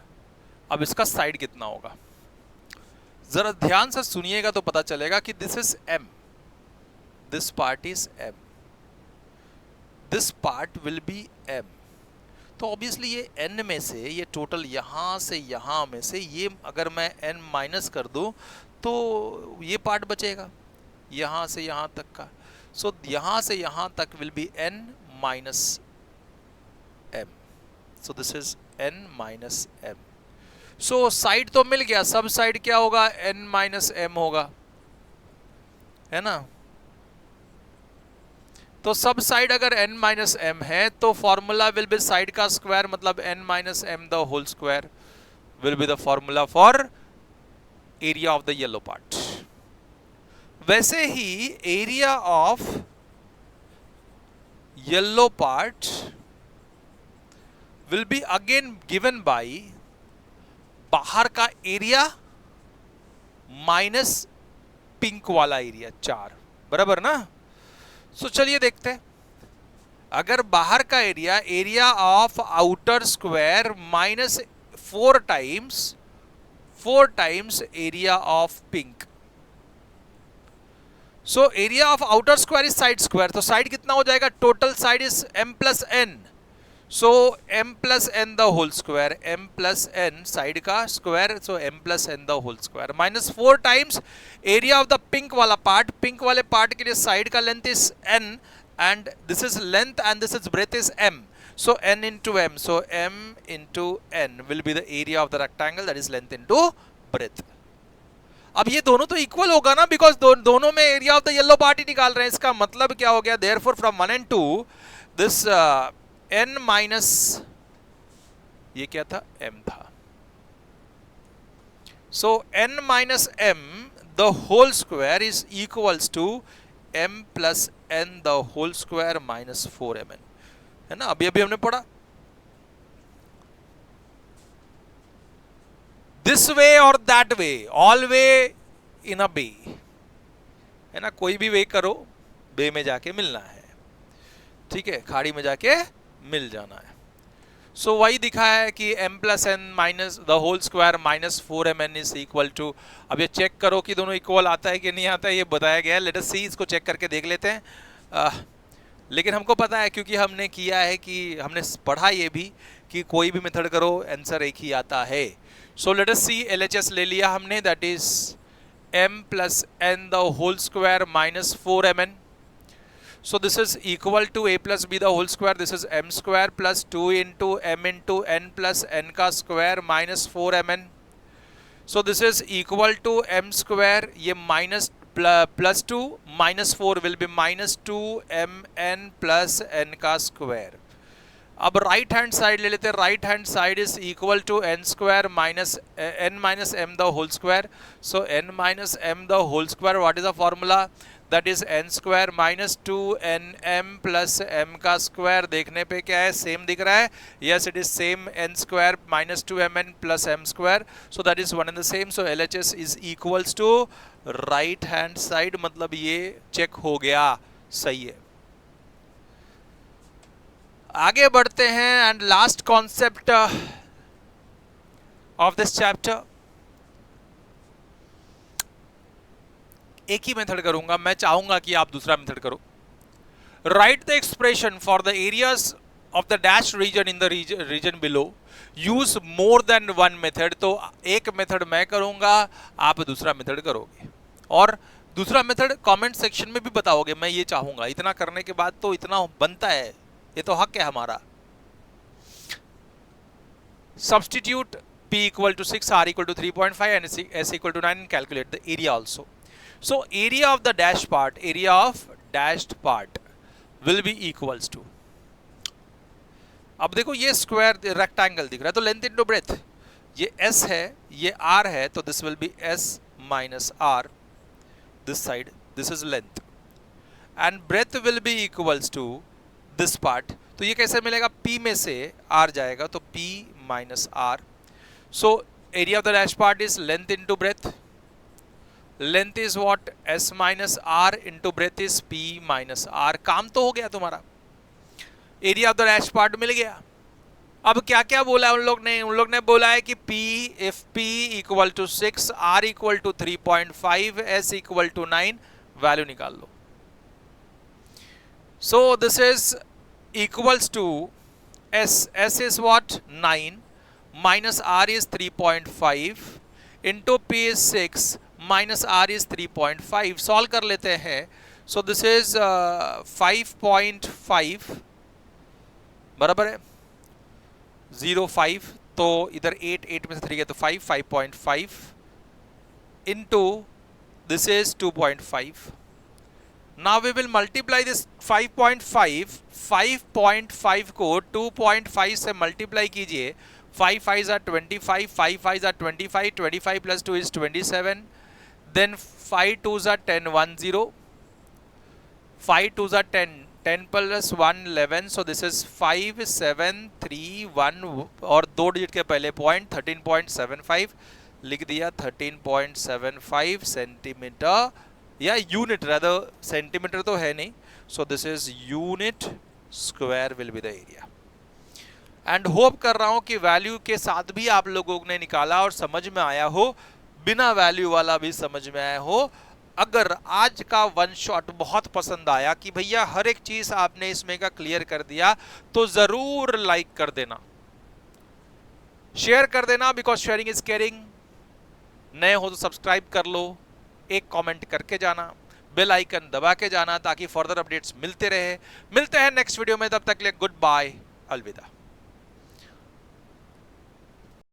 अब इसका side कितना होगा जरा ध्यान से सुनिएगा तो पता चलेगा कि this is m, this part is m, this part will be m। तो ऑब्वियसली ये n में से, ये टोटल यहां से यहां में से, ये अगर मैं n माइनस कर दूं तो ये पार्ट बचेगा यहां से यहां तक का। सो यहां से यहां तक will be n minus m। So this is n minus m। So side तो मिल गया, सब साइड क्या होगा n माइनस m होगा, है ना। तो सब साइड अगर n माइनस m है तो फॉर्मूला विल बी साइड का स्क्वायर मतलब n minus m the whole square will be the formula for area of the yellow part. वैसे ही area of yellow part will be again given by बाहर का area minus pink वाला area 4, बराबर ना। सो चलिए देखते हैं, अगर बाहर का area of outer square minus 4 times area of pink. So area of outer square is side square, तो साइड कितना हो जाएगा, total side is m plus n. So m plus n the whole square, m plus n side का square, so m plus n the whole square minus 4 times area of the pink वाला part. Pink वाले part के लिए side का length is n and this is length and this is breadth is m, so n into m, so m into n will be the area of the rectangle, that is length into breadth. अब ये दोनों तो equal होगा ना, because दोनों में area of the yellow part ही निकाल रहे हैं। इसका मतलब क्या हो गया, देयरफॉर फ्रॉम 1 and 2 दिस n माइनस ये क्या था, m था, so n minus m the whole square is equals to m plus n the whole square minus 4mn, है ना। अभी हमने पढ़ा दिस वे और दैट वे, ऑल वे इन अ बे, है ना। कोई भी वे करो, बे में जाके मिलना है, ठीक है, खाड़ी में जाके मिल जाना है। सो वही दिखा है कि m plus n minus the whole square minus 4mn is equal to, अब ये चेक करो कि दोनों इक्वल आता है कि नहीं आता है, ये बताया गया है। लेट अस सी, इसको चेक करके देख लेते हैं। लेकिन हमको पता है, क्योंकि हमने किया है कि हमने पढ़ा ये भी कि कोई भी मेथड करो आंसर एक ही आता है। सो लेट अस सी, LHS ले लिया हमने, that is m plus n the whole square minus 4mn। So this is equal to a plus b the whole square, this is m square plus 2 into m into n plus n का square minus 4mn. So this is equal to m square, ये minus plus 2 minus 4 will be minus 2mn plus n का square. अब right hand side ले लेते हैं, right hand side is equal to n square minus n minus m the whole square. So n minus m the whole square, what is the formula, that is n square minus 2nm plus m का square. देखने पे क्या है, same दिख रहा है, yes it is same, n square minus 2mn plus m square, so that is one and the same. So LHS is equals to right hand side, मतलब ये चेक हो गया, सही है। आगे बढ़ते हैं, and last concept of this chapter, एक ही मेथड करूंगा, मैं चाहूंगा कि आप दूसरा मेथड करो। Write the expression for the areas of the dash region in the region below, use more than one method. तो एक मेथड मैं करूंगा, आप दूसरा मेथड करोगे, और दूसरा मेथड कमेंट सेक्शन में भी बताओगे, मैं ये चाहूंगा। इतना करने के बाद तो इतना बनता है, ये तो हक है हमारा। Substitute p equal to 6, r equal to 3.5 and s equal to 9 and calculate the area also. So area of the dash part, area of dashed part will be equals to, अब देखो ये स्क्वायर रेक्टेंगल दिख रहा है, तो length into breadth, ये s है, ये r है, तो this will B s minus r, this side, this is length, and breadth will be equals to this part। तो ये कैसे मिलेगा, p में से r जाएगा, तो p minus r। So area of the dash part is length into breadth, length is what, s minus r into breadth is p minus r। काम तो हो गया तुम्हारा, area of the dash part मिल गया। अब क्या क्या बोला है उन लोग ने बोला है कि p if p equal to 6, r equal to 3.5, s equal to 9, value निकाल लो। So this is equals to s is what, 9, minus r is 3.5 into p is 6 minus r is 3.5। Solve कर लेते हैं। सो दिस इज 5.5 बराबर है 0.5, तो इधर 8 में से 3 गया तो 5.5 into this is 2.5। Now we will multiply this 5.5 को 2.5 से मल्टीप्लाई कीजिए। 5 5s are 25, 5 5s are 25, 25 plus 2 is 27, then 5 2s are 10, 1 0, 5 2s are 10, 10 plus 1 11, so this is 5 7 3 1 और 2 डिजिट के पहले पॉइंट 13.75 लिख दिया। 13.75 सेंटीमीटर या यूनिट, रादर सेंटीमीटर तो है नहीं, सो this is unit square will be the area. And hope कर रहा हूं कि वैल्यू के साथ भी आप लोगों ने निकाला और समझ में आया हो, बिना वैल्यू वाला भी समझ में आया हो। अगर आज का वन शॉट बहुत पसंद आया कि भैया हर एक चीज आपने इसमें का क्लियर कर दिया, तो जरूर लाइक कर देना, शेयर कर देना, बिकॉज शेयरिंग इज केयरिंग। नए हो तो सब्सक्राइब कर लो, एक कमेंट करके जाना, बेल आइकन दबा के जाना ताकि फर्दर अपडेट्स मिलते रहे। मिलते हैं नेक्स्ट वीडियो में, तब तक के लिए गुड बाय, अलविदा।